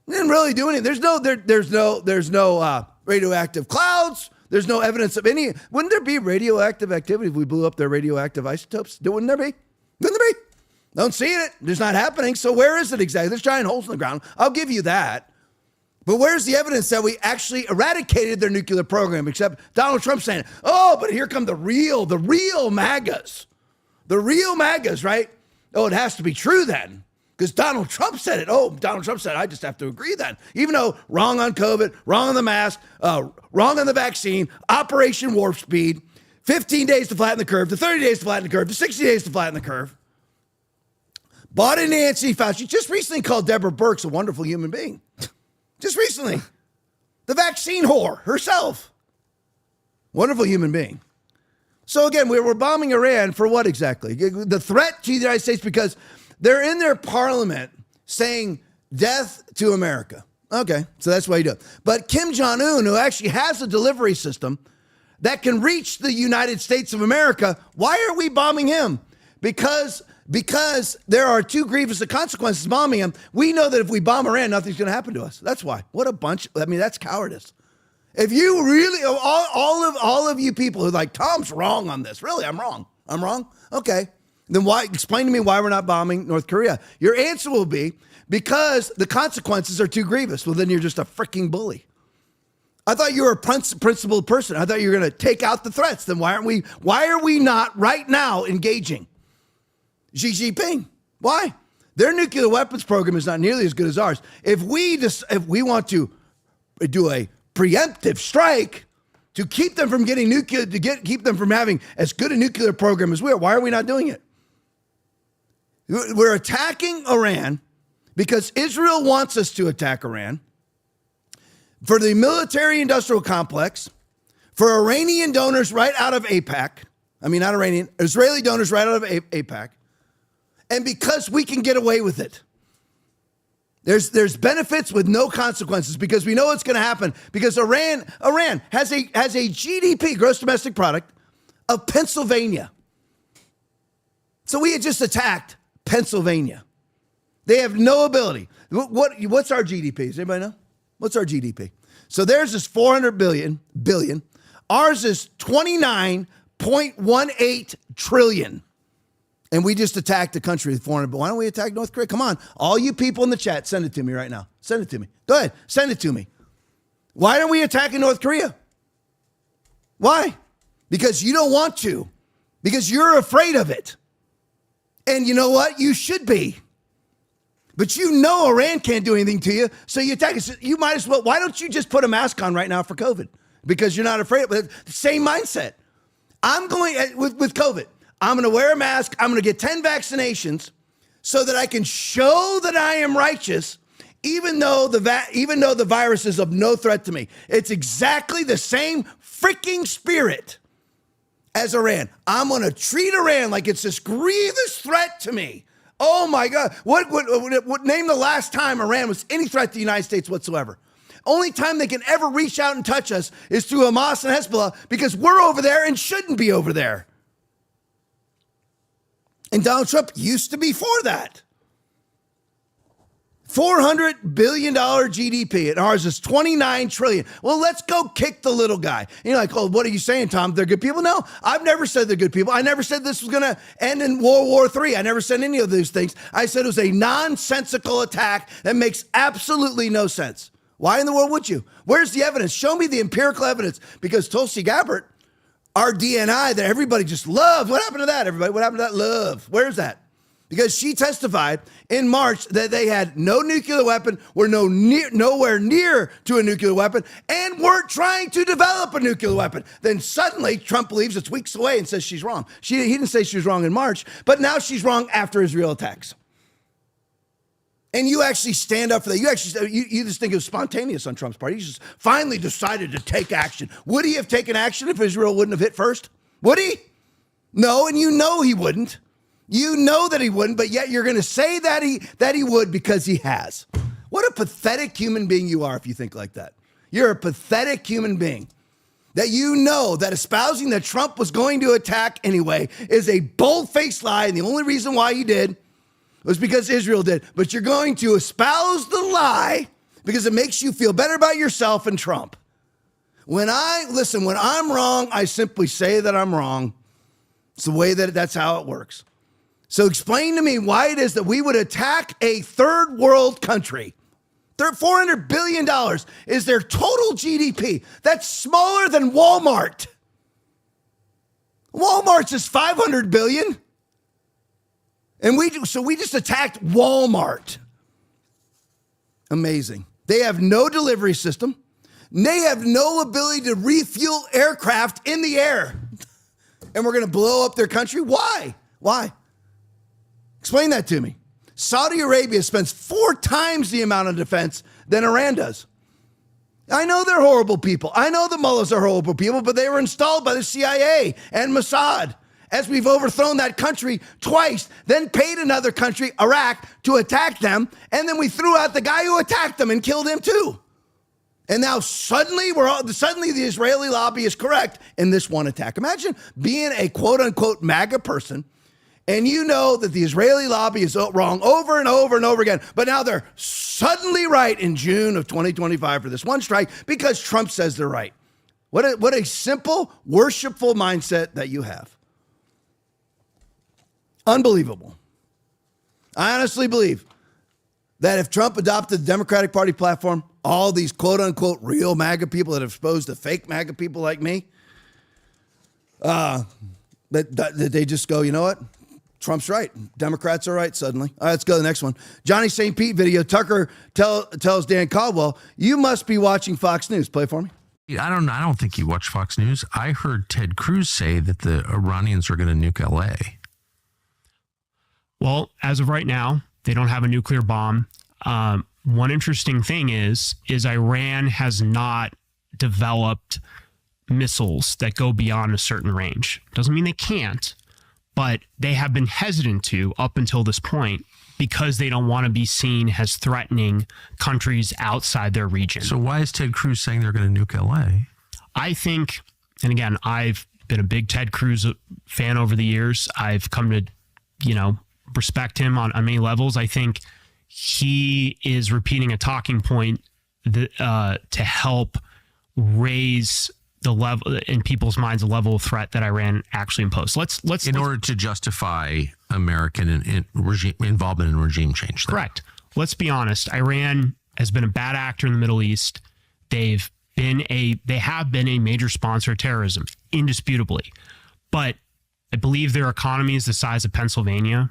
Didn't really do anything. There's no radioactive clouds. There's no evidence of any. Wouldn't there be radioactive activity if we blew up their radioactive isotopes? Wouldn't there be? Wouldn't there be? Don't see it. It's not happening. So where is it exactly? There's giant holes in the ground. I'll give you that. But where's the evidence that we actually eradicated their nuclear program? Except Donald Trump saying, "Oh, but here come the real MAGAs, the real MAGAs, right? Oh, it has to be true then." Because Donald Trump said it. Oh, Donald Trump said, I just have to agree then. Even though wrong on COVID, wrong on the mask, wrong on the vaccine, Operation Warp Speed, 15 days to flatten the curve, to 30 days to flatten the curve, to 60 days to flatten the curve. Bought into Nancy Fauci. Just recently called Deborah Birx a wonderful human being. Just recently. The vaccine whore herself. Wonderful human being. So again, we're bombing Iran for what exactly? The threat to the United States, because they're in their parliament saying death to America. Okay, so that's why you do it. But Kim Jong-un, who actually has a delivery system that can reach the United States of America, why are we bombing him? Because there are two grievous consequences bombing him. We know that if we bomb Iran, nothing's going to happen to us. That's why. What a bunch. I mean, that's cowardice. If you really, all of you people who are like, Tom's wrong on this. Really, I'm wrong. I'm wrong? Okay. Then why? Explain to me why we're not bombing North Korea. Your answer will be because the consequences are too grievous. Well, then you're just a freaking bully. I thought you were a principled person. I thought you were going to take out the threats. Then why are we not right now engaging Xi Jinping? Why? Their nuclear weapons program is not nearly as good as ours. If we want to do a preemptive strike to keep them from getting nuclear, keep them from having as good a nuclear program as we are, why are we not doing it? We're attacking Iran because Israel wants us to attack Iran for the military-industrial complex, for Iranian donors right out of AIPAC. I mean, not Iranian, Israeli donors right out of AIPAC. And because we can get away with it. There's benefits with no consequences because we know what's going to happen because Iran has a GDP, gross domestic product, of Pennsylvania. So we had just attacked Pennsylvania. They have no ability. What's our GDP? Does anybody know? What's our GDP? So theirs is 400 billion. Ours is 29.18 trillion. And we just attacked the country with 400. But why don't we attack North Korea? Come on. All you people in the chat, send it to me right now. Send it to me. Go ahead. Send it to me. Why aren't we attacking North Korea? Why? Because you don't want to. Because you're afraid of it. And you know what? You should be. But you know Iran can't do anything to you, so you attack it. You might as well. Why don't you just put a mask on right now for COVID? Because you're not afraid of it. Same mindset. I'm going with COVID. I'm going to wear a mask. I'm going to get 10 vaccinations so that I can show that I am righteous, even though the virus is of no threat to me. It's exactly the same freaking spirit as Iran. I'm going to treat Iran like it's this grievous threat to me. Oh my God. What name the last time Iran was any threat to the United States whatsoever? Only time they can ever reach out and touch us is through Hamas and Hezbollah because we're over there and shouldn't be over there. And Donald Trump used to be for that. $400 billion GDP, and ours is $29 trillion. Well, let's go kick the little guy. And you're like, oh, what are you saying, Tom? They're good people? No, I've never said they're good people. I never said this was going to end in World War III. I never said any of those things. I said it was a nonsensical attack that makes absolutely no sense. Why in the world would you? Where's the evidence? Show me the empirical evidence. Because Tulsi Gabbard, our DNI that everybody just loves. What happened to that, everybody? What happened to that love? Where's that? because she testified in March that they had no nuclear weapon, were nowhere near to a nuclear weapon, and weren't trying to develop a nuclear weapon. Then suddenly Trump believes it's weeks away and says she's wrong. He didn't say she was wrong in March, but now she's wrong after Israel attacks. And you actually stand up for that. You just think it was spontaneous on Trump's part. He just finally decided to take action. Would he have taken action if Israel wouldn't have hit first? Would he? No, and you know he wouldn't. You know that he wouldn't, but yet you're going to say that he would because he has. What a pathetic human being you are if you think like that. You're a pathetic human being. That you know that espousing that Trump was going to attack anyway is a bold-faced lie, and the only reason why he did was because Israel did. But you're going to espouse the lie because it makes you feel better about yourself and Trump. When I'm wrong, I simply say that I'm wrong. It's the way that's how it works. So explain to me why it is that we would attack a third world country. $400 billion is their total GDP. That's smaller than Walmart. Walmart's is $500 billion. And we just attacked Walmart. Amazing. They have no delivery system. They have no ability to refuel aircraft in the air. And we're going to blow up their country? Why? Why? Explain that to me. Saudi Arabia spends 4 times the amount of defense than Iran does. I know they're horrible people. I know the mullahs are horrible people, but they were installed by the CIA and Mossad. As we've overthrown that country twice, then paid another country, Iraq, to attack them, and then we threw out the guy who attacked them and killed him too. And now suddenly the Israeli lobby is correct in this one attack. Imagine being a quote-unquote MAGA person, and you know that the Israeli lobby is wrong over and over and over again, but now they're suddenly right in June of 2025 for this one strike because Trump says they're right. What a simple, worshipful mindset that you have. Unbelievable. I honestly believe that if Trump adopted the Democratic Party platform, all these quote-unquote real MAGA people that are exposed to fake MAGA people like me, that they just go, you know what? Trump's right. Democrats are right suddenly. All right, let's go to the next one. Johnny St. Pete video. Tucker tells Dan Caldwell, you must be watching Fox News. Play for me. I don't think you watch Fox News. I heard Ted Cruz say that the Iranians are going to nuke LA. Well, as of right now, they don't have a nuclear bomb. One interesting thing is Iran has not developed missiles that go beyond a certain range. Doesn't mean they can't, but they have been hesitant to up until this point because they don't want to be seen as threatening countries outside their region. So why is Ted Cruz saying they're going to nuke LA? I think, and again, I've been a big Ted Cruz fan over the years. I've come to, respect him on many levels. I think he is repeating a talking point to help raise the level in people's minds, the level of threat that Iran actually imposed. Let's in order to justify American involvement in regime change. Correct. Let's be honest. Iran has been a bad actor in the Middle East. They have been a major sponsor of terrorism, indisputably. But I believe their economy is the size of Pennsylvania.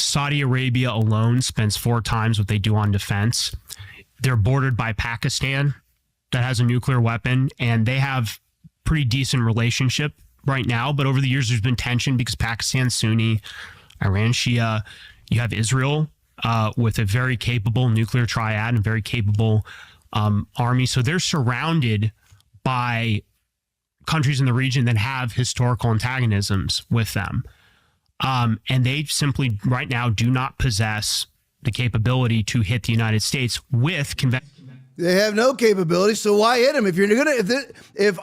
Saudi Arabia alone spends 4 times what they do on defense. They're bordered by Pakistan that has a nuclear weapon, and they have pretty decent relationship right now. But over the years, there's been tension because Pakistan's Sunni, Iran Shia. You have Israel with a very capable nuclear triad and very capable army. So they're surrounded by countries in the region that have historical antagonisms with them. And they simply right now do not possess the capability to hit the United States with conventional. They have no capability, so why hit them? If you're gonna, if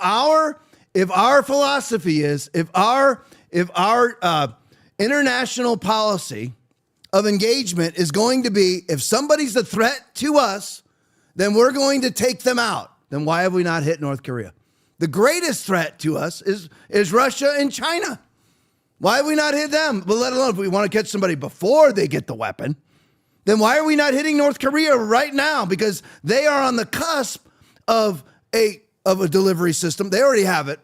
our philosophy is, if our international policy of engagement is going to be, if somebody's a threat to us, then we're going to take them out. Then why have we not hit North Korea? The greatest threat to us is Russia and China. Why have we not hit them? But let alone if we want to catch somebody before they get the weapon, then why are we not hitting North Korea right now? Because they are on the cusp of a delivery system. They already have it.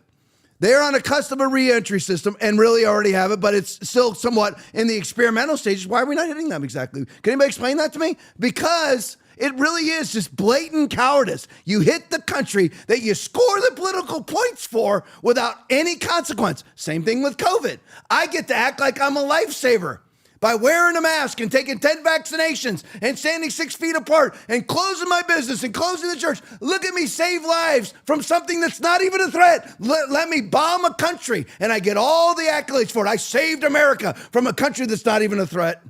They're on a custom re-entry system and really already have it, but it's still somewhat in the experimental stages. Why are we not hitting them exactly? Can anybody explain that to me? Because it really is just blatant cowardice. You hit the country that you score the political points for without any consequence. Same thing with COVID. I get to act like I'm a lifesaver by wearing a mask and taking 10 vaccinations and standing 6 feet apart and closing my business and closing the church. Look at me save lives from something that's not even a threat. Let me bomb a country and I get all the accolades for it. I saved America from a country that's not even a threat.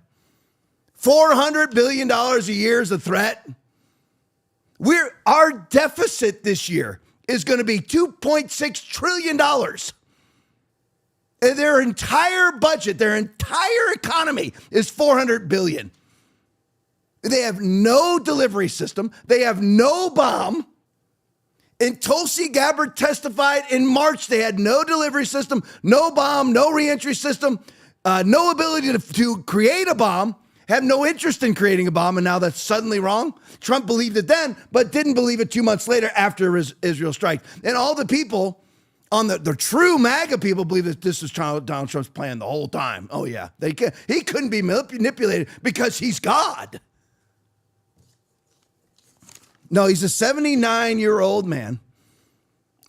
$400 billion a year is a threat. Our deficit this year is going to be $2.6 trillion. Their entire budget, their entire economy is $400 billion. They have no delivery system. They have no bomb. And Tulsi Gabbard testified in March they had no delivery system, no bomb, no reentry system, no ability to create a bomb, have no interest in creating a bomb, and now that's suddenly wrong. Trump believed it then, but didn't believe it 2 months later after Israel strike. And all the people on the true MAGA people believe that this is Donald Trump's plan the whole time. Oh, yeah. He couldn't be manipulated because he's God. No, he's a 79-year-old man,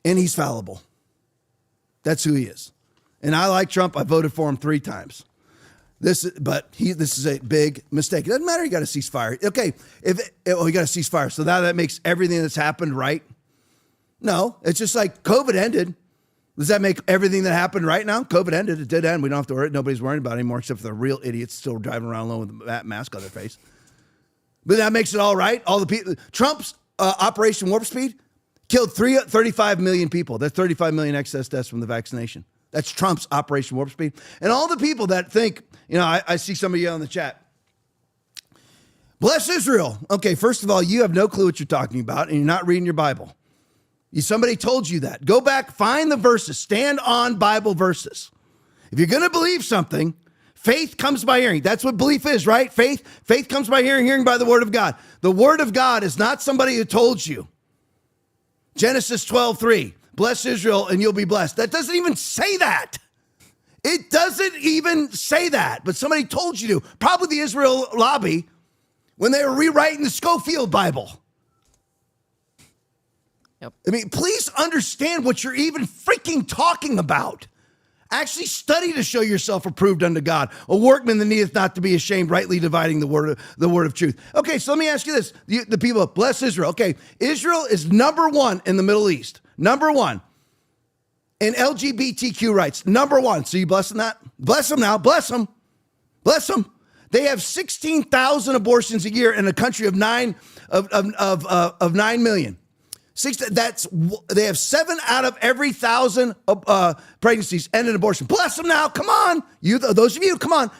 and he's fallible. That's who he is. And I like Trump. I voted for him 3 times. This is a big mistake. It doesn't matter. You got a ceasefire. Okay, you got a ceasefire. So now that makes everything that's happened right? No, it's just like COVID ended. Does that make everything that happened right now? COVID ended. It did end. We don't have to worry. Nobody's worrying about it anymore except for the real idiots still driving around alone with a mask on their face. But that makes it all right. All the people. Trump's Operation Warp Speed killed 35 million people. That's 35 million excess deaths from the vaccination. That's Trump's Operation Warp Speed. And all the people that think, I see some of you on the chat. Bless Israel. Okay, first of all, you have no clue what you're talking about, and you're not reading your Bible. Somebody told you that. Go back, find the verses, stand on Bible verses. If you're going to believe something, faith comes by hearing. That's what belief is, right? Faith comes by hearing, hearing by the word of God. The word of God is not somebody who told you. Genesis 12:3, bless Israel and you'll be blessed. That doesn't even say that. It doesn't even say that, but somebody told you to. Probably the Israel lobby when they were rewriting the Schofield Bible. Yep. I mean, please understand what you're even freaking talking about. Actually study to show yourself approved unto God, a workman that needeth not to be ashamed, rightly dividing the word of truth. Okay, so let me ask you this. The people, bless Israel. Okay, Israel is number 1 in the Middle East. Number 1 in LGBTQ rights. Number 1. So you blessing that? Bless them now. Bless them. Bless them. They have 16,000 abortions a year in a country of 9 million. They have 7 out of every 1,000 pregnancies end in abortion. Bless them now. Come on. Those of you, come on.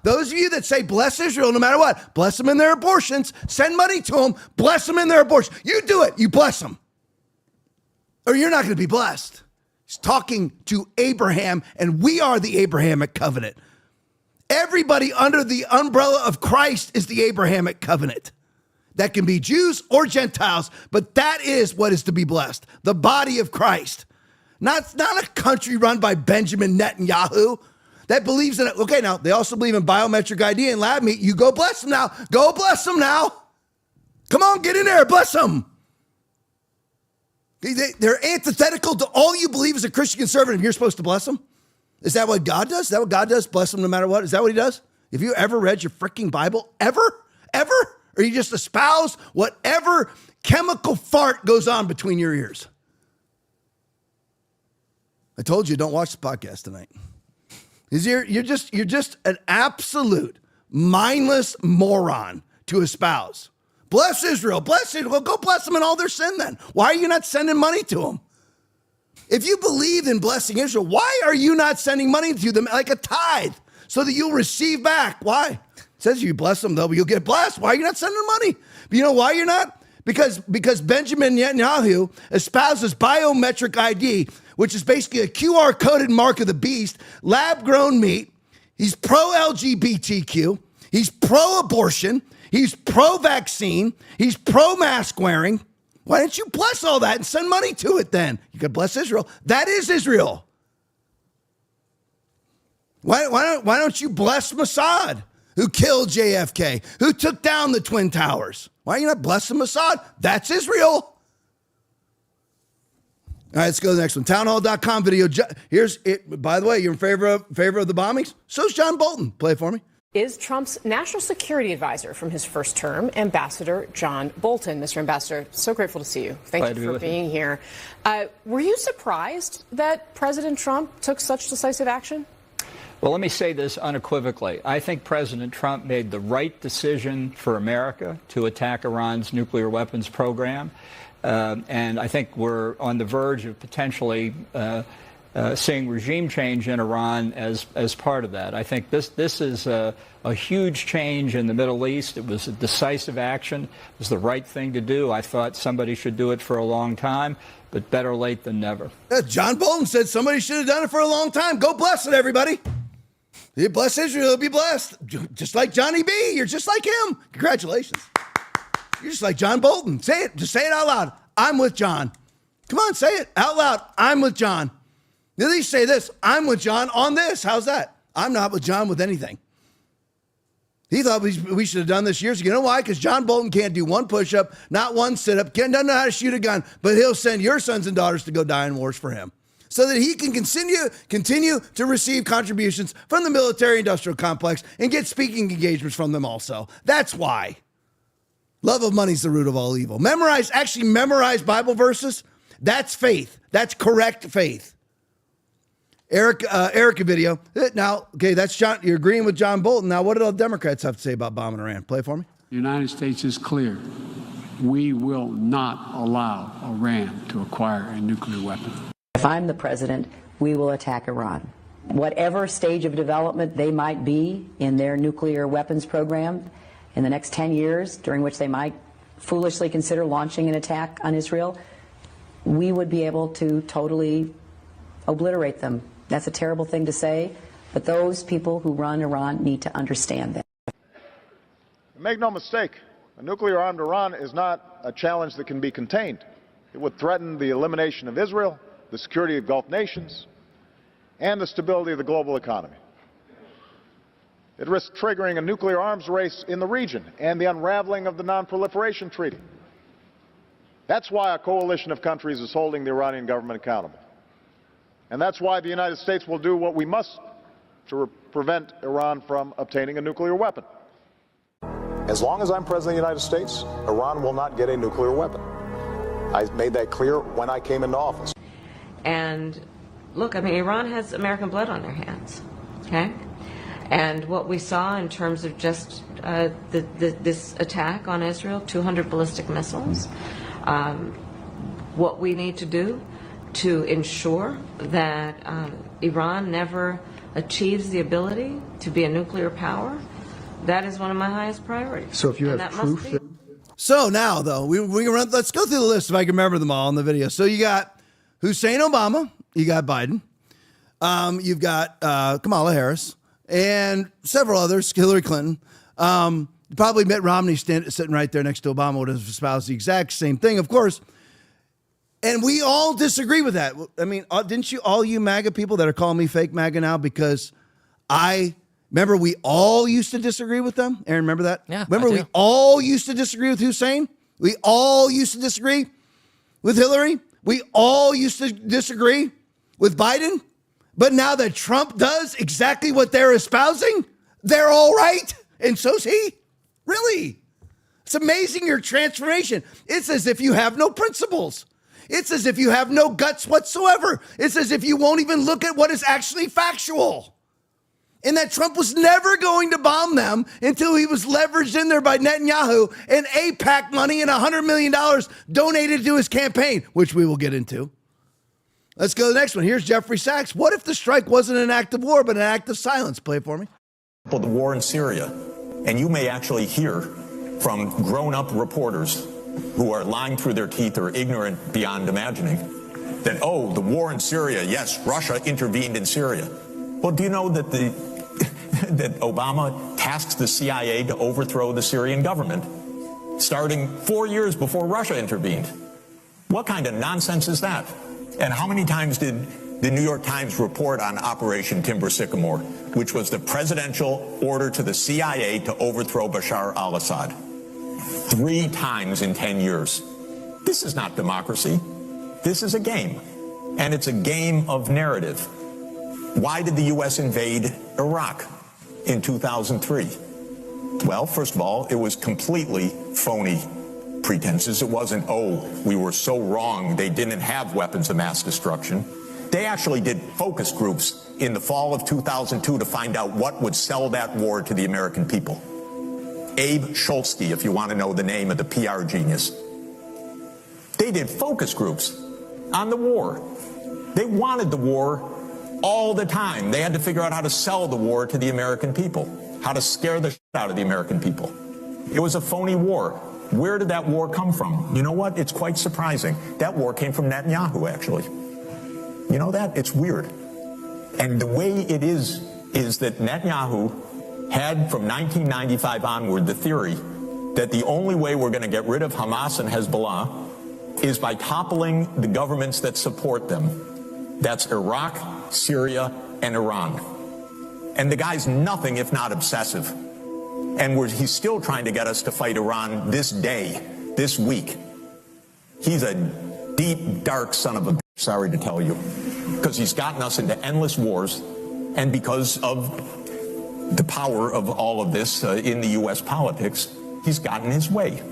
Those of you that say bless Israel no matter what, bless them in their abortions. Send money to them. Bless them in their abortion. You do it. You bless them. Or you're not going to be blessed. He's talking to Abraham, and we are the Abrahamic covenant. Everybody under the umbrella of Christ is the Abrahamic covenant. That can be Jews or Gentiles, but that is what is to be blessed. The body of Christ. Not a country run by Benjamin Netanyahu that believes in it. Okay, now, they also believe in biometric ID and lab meat. You go bless them now. Go bless them now. Come on, get in there. Bless them. They're antithetical to all you believe as a Christian conservative. You're supposed to bless them? Is that what God does? Is that what God does? Bless them no matter what? Is that what he does? Have you ever read your freaking Bible? Ever? Or you just espouse whatever chemical fart goes on between your ears? I told you, don't watch the podcast tonight. You're just an absolute mindless moron to espouse. Bless Israel. Bless Israel. Go bless them in all their sin then. Why are you not sending money to them? If you believe in blessing Israel, why are you not sending money to them like a tithe so that you'll receive back? Why? Says you bless them, though, but you'll get blessed. Why are you not sending money? But you know why you're not? Because Benjamin Netanyahu espouses biometric ID, which is basically a QR-coded mark of the beast, lab-grown meat. He's pro-LGBTQ. He's pro-abortion. He's pro-vaccine. He's pro-mask wearing. Why didn't you bless all that and send money to it then? You could bless Israel. That is Israel. Why don't you bless Mossad, who killed JFK, who took down the Twin Towers? Why are you not blessing Mossad? That's Israel. All right, let's go to the next one. Townhall.com video. Here's it. By the way, you're in favor of the bombings? So's John Bolton. Play it for me. Is Trump's national security advisor from his first term, Ambassador John Bolton. Mr. Ambassador, so grateful to see you. Thank you for being here. Were you surprised that President Trump took such decisive action? Well, let me say this unequivocally. I think President Trump made the right decision for America to attack Iran's nuclear weapons program. And I think we're on the verge of potentially seeing regime change in Iran as part of that. I think this is a huge change in the Middle East. It was a decisive action. It was the right thing to do. I thought somebody should do it for a long time, but better late than never. John Bolton said somebody should have done it for a long time. Go bless it, everybody. You bless Israel, you'll be blessed. Just like Johnny B. You're just like him. Congratulations. You're just like John Bolton. Say it. Just say it out loud. I'm with John. Come on, say it out loud. I'm with John. At least say this. I'm with John on this. How's that? I'm not with John with anything. He thought we should have done this years ago. You know why? Because John Bolton can't do one push-up, not one sit-up, doesn't know how to shoot a gun, but he'll send your sons and daughters to go die in wars for him, so that he can continue to receive contributions from the military-industrial complex and get speaking engagements from them also. That's why. Love of money is the root of all evil. Memorize Bible verses. That's faith. That's correct faith. Erica video. Now, okay, that's John. You're agreeing with John Bolton. Now, what do the Democrats have to say about bombing Iran? Play for me. The United States is clear. We will not allow Iran to acquire a nuclear weapon. If I'm the president, we will attack Iran. Whatever stage of development they might be in their nuclear weapons program in the next 10 years, during which they might foolishly consider launching an attack on Israel, we would be able to totally obliterate them. That's a terrible thing to say, but those people who run Iran need to understand that. Make no mistake, a nuclear-armed Iran is not a challenge that can be contained. It would threaten the elimination of Israel, the security of Gulf nations, and the stability of the global economy. It risks triggering a nuclear arms race in the region and the unraveling of the Non-Proliferation Treaty. That's why a coalition of countries is holding the Iranian government accountable. And that's why the United States will do what we must to prevent Iran from obtaining a nuclear weapon. As long as I'm President of the United States, Iran will not get a nuclear weapon. I made that clear when I came into office. And look, I mean, Iran has American blood on their hands, okay? And what we saw in terms of just this attack on Israel, 200 ballistic missiles, what we need to do to ensure that Iran never achieves the ability to be a nuclear power, that is one of my highest priorities. So if you have proof. So now, though, let's go through the list if I can remember them all in the video. So you got Hussein Obama, you got Biden, you've got Kamala Harris, and several others, Hillary Clinton. Probably Mitt Romney sitting right there next to Obama would have espoused the exact same thing, of course. And we all disagree with that. I mean, didn't you, all you MAGA people that are calling me fake MAGA now, because remember we all used to disagree with them? Aaron, remember that? Yeah. Remember we all used to disagree with Hussein? We all used to disagree with Hillary? We all used to disagree with Biden? But now that Trump does exactly what they're espousing, they're all right. And so's he. Really? It's amazing your transformation. It's as if you have no principles. It's as if you have no guts whatsoever. It's as if you won't even look at what is actually factual. And that Trump was never going to bomb them until he was leveraged in there by Netanyahu and AIPAC money and $100 million donated to his campaign, which we will get into. Let's go to the next one. Here's Jeffrey Sachs. What if the strike wasn't an act of war, but an act of silence? Play it for me. The war in Syria, and you may actually hear from grown-up reporters who are lying through their teeth or ignorant beyond imagining that, oh, the war in Syria, yes, Russia intervened in Syria. Well, do you know that that Obama tasked the CIA to overthrow the Syrian government, starting 4 years before Russia intervened? What kind of nonsense is that? And how many times did the New York Times report on Operation Timber Sycamore, which was the presidential order to the CIA to overthrow Bashar al-Assad? 3 times in 10 years. This is not democracy. This is a game. And it's a game of narrative. Why did the U.S. invade Iraq in 2003? Well, first of all, it was completely phony pretenses. It wasn't, oh, we were so wrong, they didn't have weapons of mass destruction. They actually did focus groups in the fall of 2002 to find out what would sell that war to the American people. Abe Schultzky, if you want to know the name of the PR genius. They did focus groups on the war. They wanted the war all the time. They had to figure out how to sell the war to the American people, how to scare the shit out of the American people. It was a phony war. Where did that war come from? You know what? It's quite surprising. That war came from Netanyahu, actually. You know that? It's weird. And the way it is that Netanyahu had from 1995 onward the theory that the only way we're going to get rid of Hamas and Hezbollah is by toppling the governments that support them. That's Iraq, Syria, and Iran. And the guy's nothing if not obsessive. And he's still trying to get us to fight Iran this day, this week. He's a deep, dark son of a bitch, sorry to tell you, because he's gotten us into endless wars, and because of the power of all of this in the U.S. politics, he's gotten his way.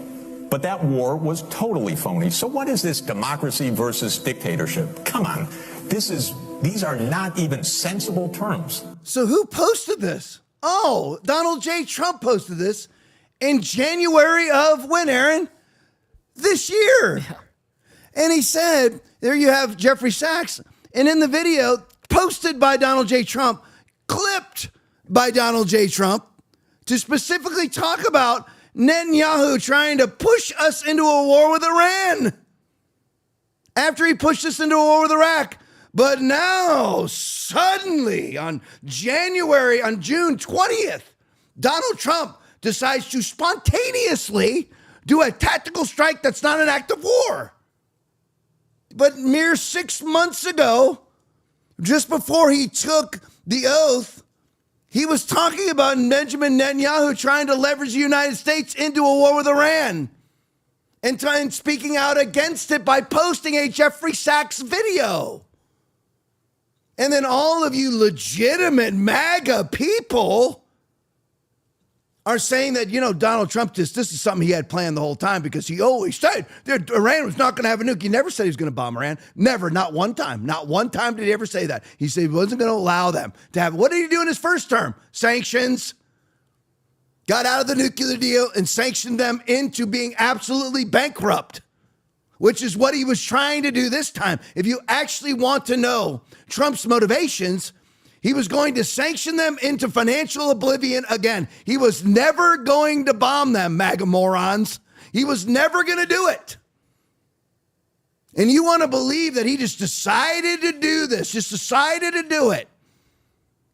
But that war was totally phony. So what is this democracy versus dictatorship? Come on. These are not even sensible terms. So who posted this? Oh, Donald J. Trump posted this in January of when, Aaron? This year. Yeah. And he said, there you have Jeffrey Sachs. And in the video posted by Donald J. Trump, clipped by Donald J. Trump, to specifically talk about Netanyahu trying to push us into a war with Iran after he pushed us into a war with Iraq. But now, suddenly, on June 20th, Donald Trump decides to spontaneously do a tactical strike that's not an act of war. But mere 6 months ago, just before he took the oath, he was talking about Benjamin Netanyahu trying to leverage the United States into a war with Iran and speaking out against it by posting a Jeffrey Sachs video. And then all of you legitimate MAGA people are saying that, Donald Trump, this is something he had planned the whole time because he always said that Iran was not going to have a nuke. He never said he was going to bomb Iran. Never, not one time. Not one time did he ever say that. He said he wasn't going to allow them to have. What did he do in his first term? Sanctions. Got out of the nuclear deal and sanctioned them into being absolutely bankrupt, which is what he was trying to do this time. If you actually want to know Trump's motivations, he was going to sanction them into financial oblivion again. He was never going to bomb them, MAGA morons. He was never going to do it. And you want to believe that he just decided to do this, just decided to do it.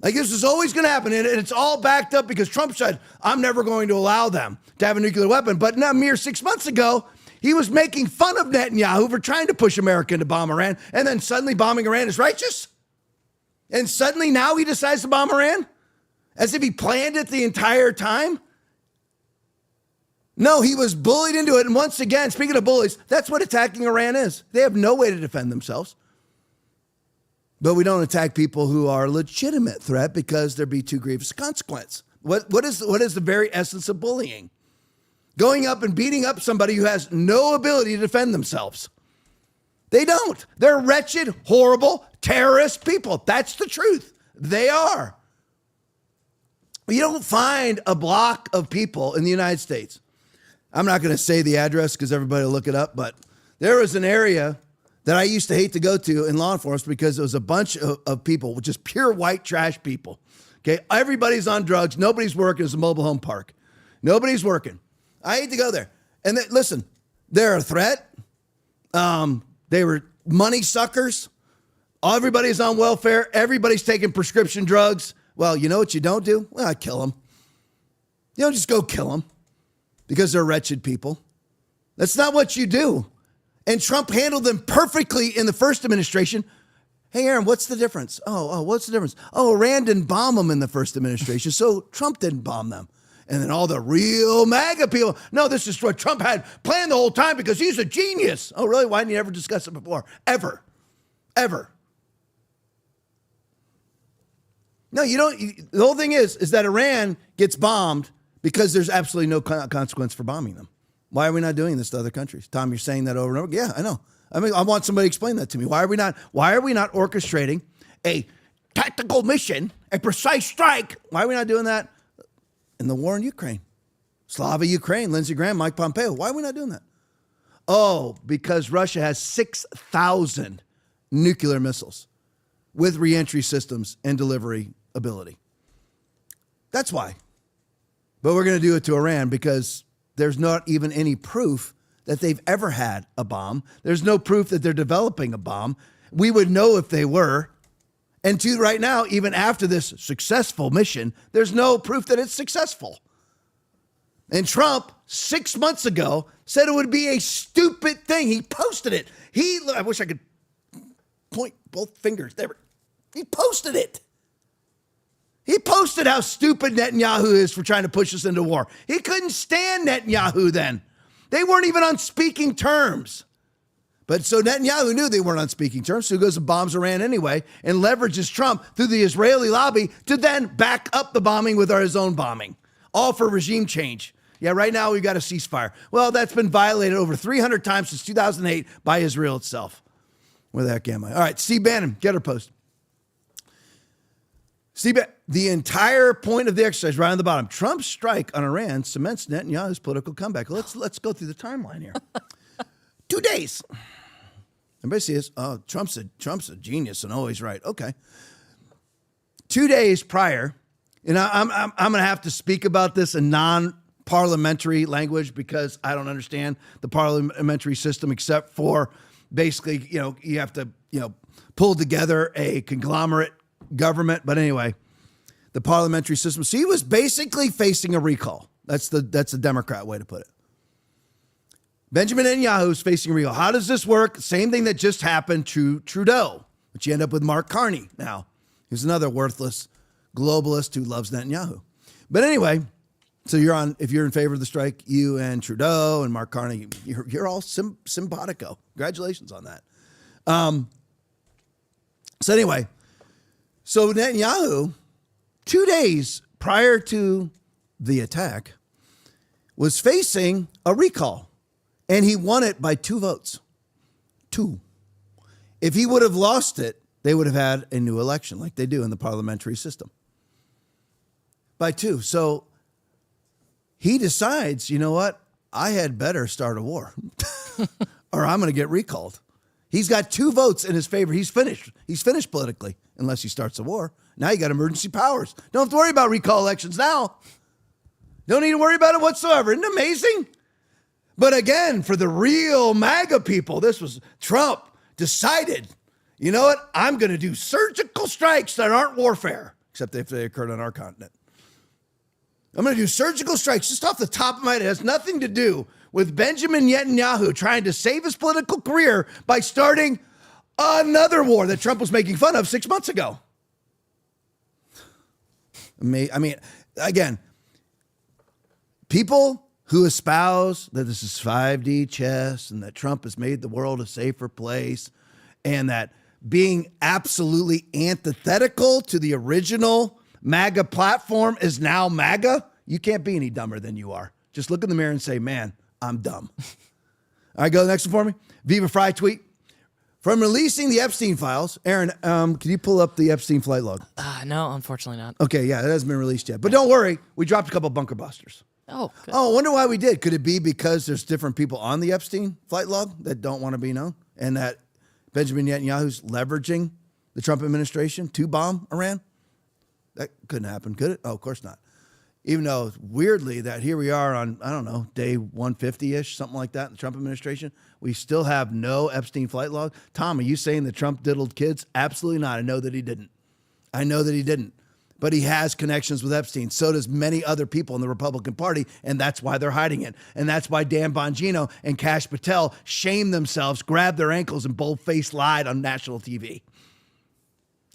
Like this is always going to happen. And it's all backed up because Trump said, I'm never going to allow them to have a nuclear weapon. But not mere 6 months ago, he was making fun of Netanyahu for trying to push America into bomb Iran. And then suddenly bombing Iran is righteous. And suddenly now he decides to bomb Iran? As if he planned it the entire time? No, he was bullied into it. And once again, speaking of bullies, that's what attacking Iran is. They have no way to defend themselves. But we don't attack people who are a legitimate threat because there'd be too grievous a consequence. What is the very essence of bullying? Going up and beating up somebody who has no ability to defend themselves. They don't. They're wretched, horrible, terrorist people. That's the truth. They are. You don't find a block of people in the United States. I'm not going to say the address because everybody will look it up, but there was an area that I used to hate to go to in law enforcement because it was a bunch of people, just pure white trash people. Okay, everybody's on drugs. Nobody's working. It's a mobile home park. Nobody's working. I hate to go there. And listen, they're a threat. They were money suckers. Everybody's on welfare. Everybody's taking prescription drugs. Well, you know what you don't do? Well, I kill them. You don't just go kill them because they're wretched people. That's not what you do. And Trump handled them perfectly in the first administration. Hey, Aaron, what's the difference? What's the difference? Oh, Iran didn't bomb them in the first administration, so Trump didn't bomb them. And then all the real MAGA people, no, this is what Trump had planned the whole time because he's a genius. Oh, really? Why didn't you ever discuss it before? Ever. No, you don't. The whole thing is that Iran gets bombed because there's absolutely no consequence for bombing them. Why are we not doing this to other countries? Tom, you're saying that over and over. Yeah, I know. I mean, I want somebody to explain that to me. Why are we not orchestrating a tactical mission, a precise strike? Why are we not doing that in the war in Ukraine? Slava Ukraine, Lindsey Graham, Mike Pompeo. Why are we not doing that? Oh, because Russia has 6,000 nuclear missiles with reentry systems and delivery ability. That's why. But we're going to do it to Iran because there's not even any proof that they've ever had a bomb. There's no proof that they're developing a bomb. We would know if they were. And right now, even after this successful mission, there's no proof that it's successful. And Trump, 6 months ago, said it would be a stupid thing. He posted it. I wish I could point both fingers. He posted it. He posted how stupid Netanyahu is for trying to push us into war. He couldn't stand Netanyahu then. They weren't even on speaking terms. But so Netanyahu knew they weren't on speaking terms, so he goes and bombs Iran anyway and leverages Trump through the Israeli lobby to then back up the bombing with his own bombing, all for regime change. Yeah, right now we've got a ceasefire. Well, that's been violated over 300 times since 2008 by Israel itself. Where the heck am I? All right, Steve Bannon, get her post. Steve, the entire point of the exercise, right on the bottom, Trump's strike on Iran cements Netanyahu's political comeback. Let's go through the timeline here. 2 days. Everybody sees, oh, Trump's a genius and always right. Okay. 2 days prior, and I'm going to have to speak about this in non-parliamentary language because I don't understand the parliamentary system except for basically, you have to, pull together a conglomerate government. But anyway, the parliamentary system. So he was basically facing a recall. That's the Democrat way to put it. Benjamin Netanyahu is facing a recall. How does this work? Same thing that just happened to Trudeau, but you end up with Mark Carney now. He's another worthless globalist who loves Netanyahu. But anyway, so if you're in favor of the strike, you and Trudeau and Mark Carney, you're all simpatico. Congratulations on that. So anyway, so Netanyahu, 2 days prior to the attack, was facing a recall, and he won it by 2 votes. 2. If he would have lost it, they would have had a new election like they do in the parliamentary system. By 2. So he decides, you know what? I had better start a war or I'm going to get recalled. He's got 2 votes in his favor. He's finished. He's finished politically unless he starts a war. Now you got emergency powers. Don't have to worry about recall elections now. Don't need to worry about it whatsoever. Isn't it amazing? But again, for the real MAGA people, this was Trump decided, you know what? I'm going to do surgical strikes that aren't warfare, except if they occurred on our continent. I'm going to do surgical strikes just off the top of my head. It has nothing to do with Benjamin Netanyahu trying to save his political career by starting another war that Trump was making fun of 6 months ago. I mean, again, people who espouse that this is 5D chess and that Trump has made the world a safer place and that being absolutely antithetical to the original MAGA platform is now MAGA, you can't be any dumber than you are. Just look in the mirror and say, man, I'm dumb. All right, go to the next one for me. Viva Fry tweet. From releasing the Epstein files, Aaron, can you pull up the Epstein flight log? No, unfortunately not. Okay, yeah, it hasn't been released yet. But don't worry, we dropped a couple bunker busters. Oh, good. Oh, I wonder why we did. Could it be because there's different people on the Epstein flight log that don't want to be known? And that Benjamin Netanyahu's leveraging the Trump administration to bomb Iran? That couldn't happen, could it? Oh, of course not. Even though, weirdly, that here we are on, I don't know, day 150-ish, something like that in the Trump administration. We still have no Epstein flight log. Tom, are you saying that Trump diddled kids? Absolutely not. I know that he didn't. but he has connections with Epstein. So does many other people in the Republican Party, and that's why they're hiding it. And that's why Dan Bongino and Kash Patel shamed themselves, grabbed their ankles, and bold-faced lied on national TV.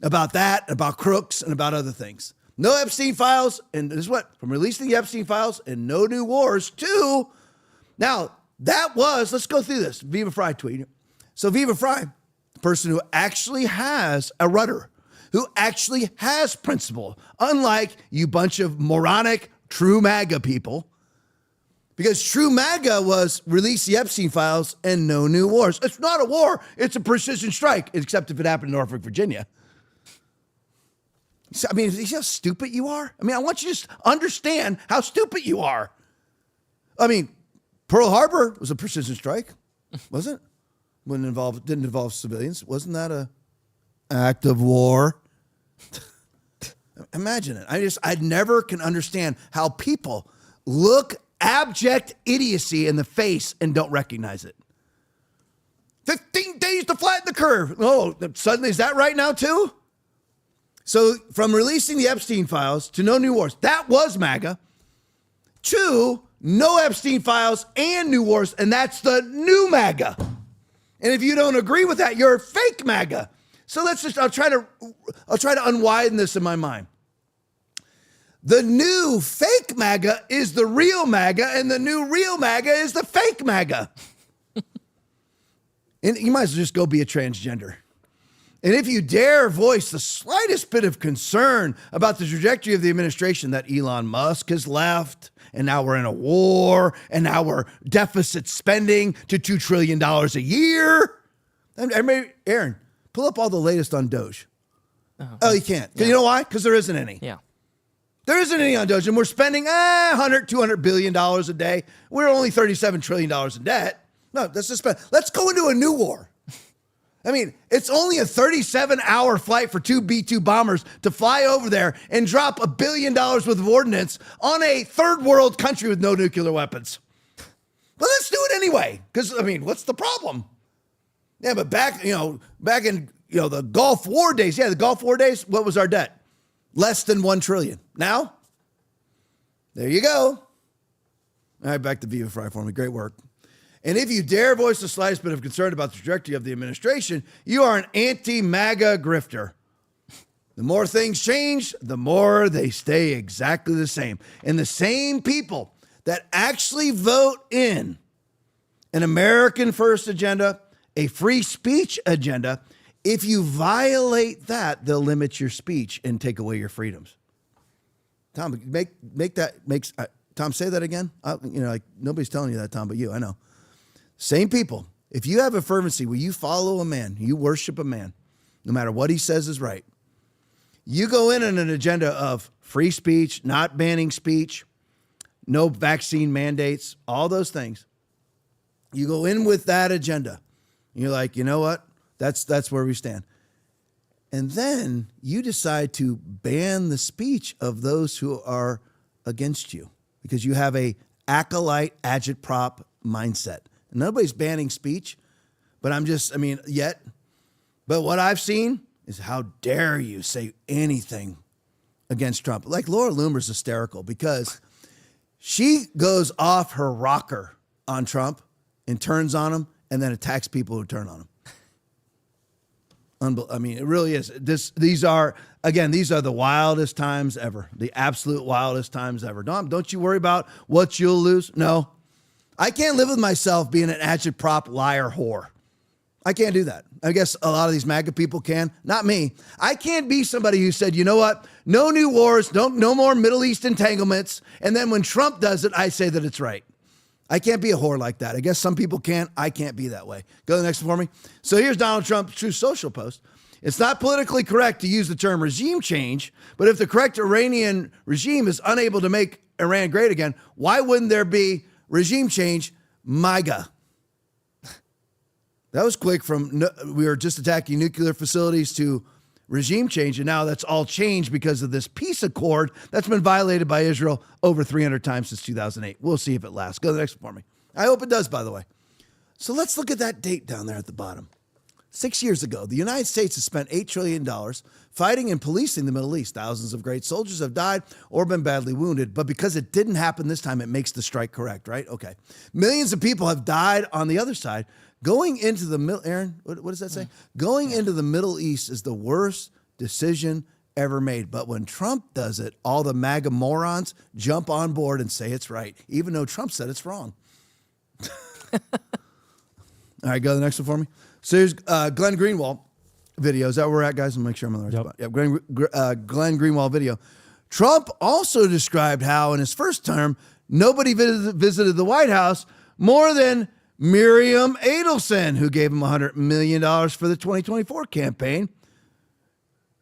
About that, about crooks, and about other things. No Epstein files, and this is what, from releasing the Epstein files and no new wars, to, now, that was, let's go through this, Viva Fry tweet. So Viva Fry, the person who actually has a rudder, who actually has principle, unlike you bunch of moronic true MAGA people, because true MAGA was release the Epstein files and no new wars. It's not a war, it's a precision strike, except if it happened in Norfolk, Virginia. I mean, see how stupid you are? I mean, I want you to just understand how stupid you are. I mean, Pearl Harbor was a precision strike, wasn't it? Didn't involve civilians. Wasn't that a act of war? Imagine it. I never can understand how people look abject idiocy in the face and don't recognize it. 15 days to flatten the curve. Oh, suddenly is that right now too? So from releasing the Epstein files to no new wars, that was MAGA, to no Epstein files and new wars, and that's the new MAGA. And if you don't agree with that, you're fake MAGA. So I'll try to unwiden this in my mind. The new fake MAGA is the real MAGA, and the new real MAGA is the fake MAGA. And you might as well just go be a transgender. And if you dare voice the slightest bit of concern about the trajectory of the administration, that Elon Musk has left, and now we're in a war, and now we're deficit spending to $2 trillion a year. Aaron, pull up all the latest on Doge. Oh, you can't. Yeah. You know why? Because there isn't any. Yeah. There isn't any on Doge, and we're spending $200 billion a day. We're only $37 trillion in debt. No, let's just spend. Let's go into a new war. I mean, it's only a 37-hour flight for two B-2 bombers to fly over there and drop $1 billion worth of ordnance on a third world country with no nuclear weapons. But let's do it anyway, because, I mean, what's the problem? Yeah, but back in the Gulf War days, what was our debt? Less than $1 trillion. Now, there you go. All right, back to Viva Fry for me. Great work. And if you dare voice the slightest bit of concern about the trajectory of the administration, you are an anti-MAGA grifter. The more things change, the more they stay exactly the same. And the same people that actually vote in an American first agenda, a free speech agenda, if you violate that, they'll limit your speech and take away your freedoms. Tom, Tom, say that again. Nobody's telling you that, Tom, but you, I know. Same people. If you have a fervency where you follow a man, you worship a man, no matter what he says is right, you go in on an agenda of free speech, not banning speech, no vaccine mandates, all those things. You go in with that agenda. You're like, you know what? That's where we stand. And then you decide to ban the speech of those who are against you because you have a acolyte agitprop mindset. Nobody's banning speech, but but what I've seen is how dare you say anything against Trump. Like Laura Loomer's hysterical because she goes off her rocker on Trump and turns on him and then attacks people who turn on him. It really is. These are the wildest times ever, the absolute wildest times ever. Don't you worry about what you'll lose. No. I can't live with myself being an agitprop liar whore. I can't do that. I guess a lot of these MAGA people can. Not me. I can't be somebody who said, you know what? No new wars, no more Middle East entanglements. And then when Trump does it, I say that it's right. I can't be a whore like that. I guess some people can. I can't be that way. Go to the next one for me. So here's Donald Trump's Truth Social post. It's not politically correct to use the term regime change, but if the correct Iranian regime is unable to make Iran great again, why wouldn't there be regime change, MAGA? That was quick from we were just attacking nuclear facilities to regime change, and now that's all changed because of this peace accord that's been violated by Israel over 300 times since 2008. We'll see if it lasts. Go to the next one for me. I hope it does, by the way. So let's look at that date down there at the bottom. 6 years ago, the United States has spent $8 trillion fighting and policing the Middle East. Thousands of great soldiers have died or been badly wounded, but because it didn't happen this time, it makes the strike correct, right? Okay. Millions of people have died on the other side. Going into the Aaron, what does that say? Going into the Middle East is the worst decision ever made. But when Trump does it, all the MAGA morons jump on board and say it's right, even though Trump said it's wrong. All right, go to the next one for me. So here's Glenn Greenwald video. Is that where we're at, guys? I'll make sure I'm on the right spot. Yeah, Glenn Greenwald video. Trump also described how in his first term, nobody visited the White House more than Miriam Adelson, who gave him $100 million for the 2024 campaign,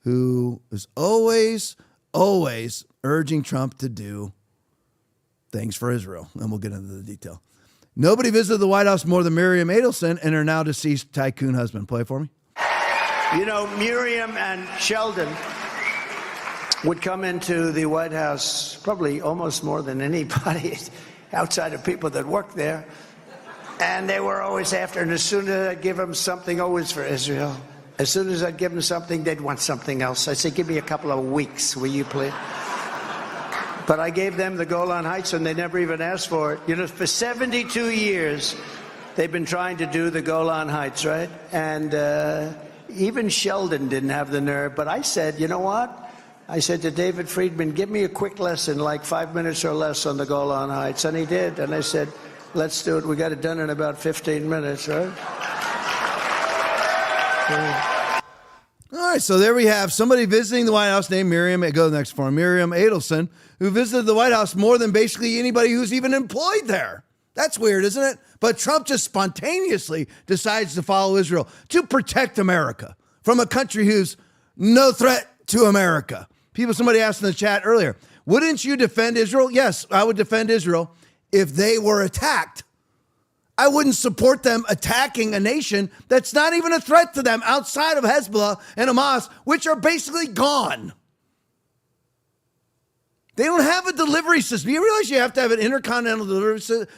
who is always urging Trump to do things for Israel. And we'll get into the detail. Nobody visited the White House more than Miriam Adelson and her now deceased tycoon husband. Play it for me. You know, Miriam and Sheldon would come into the White House probably almost more than anybody outside of people that work there. And they were always after, and as soon as I'd give them something, always for Israel. As soon as I'd give them something, they'd want something else. I'd say, give me a couple of weeks, will you please? But I gave them the Golan Heights, and they never even asked for it. You know, for 72 years, they've been trying to do the Golan Heights, right? And even Sheldon didn't have the nerve. But I said, you know what? I said to David Friedman, give me a quick lesson, like 5 minutes or less on the Golan Heights. And he did. And I said, let's do it. We got it done in about 15 minutes, right? All right, so there we have somebody visiting the White House named Miriam. Go to the next form. Miriam Adelson, who visited the White House more than basically anybody who's even employed there. That's weird, isn't it? But Trump just spontaneously decides to follow Israel to protect America from a country who's no threat to America. Somebody asked in the chat earlier, wouldn't you defend Israel? Yes, I would defend Israel if they were attacked. I wouldn't support them attacking a nation that's not even a threat to them outside of Hezbollah and Hamas, which are basically gone. They don't have a delivery system. You realize you have to have an intercontinental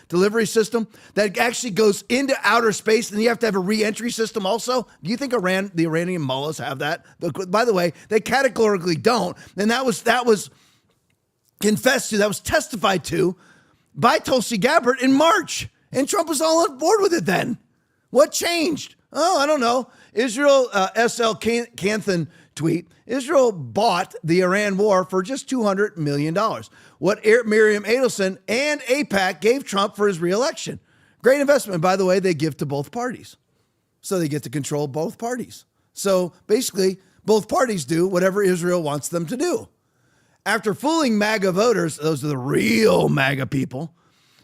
delivery system that actually goes into outer space, and you have to have a re-entry system also? Do you think the Iranian mullahs have that? By the way, they categorically don't. And that was confessed to, that was testified to by Tulsi Gabbard in March. And Trump was all on board with it then. What changed? Oh, I don't know. Israel, SL Canthan tweet, Israel bought the Iran war for just $200 million. What Miriam Adelson and AIPAC gave Trump for his reelection. Great investment. By the way, they give to both parties. So they get to control both parties. So basically, both parties do whatever Israel wants them to do. After fooling MAGA voters, those are the real MAGA people,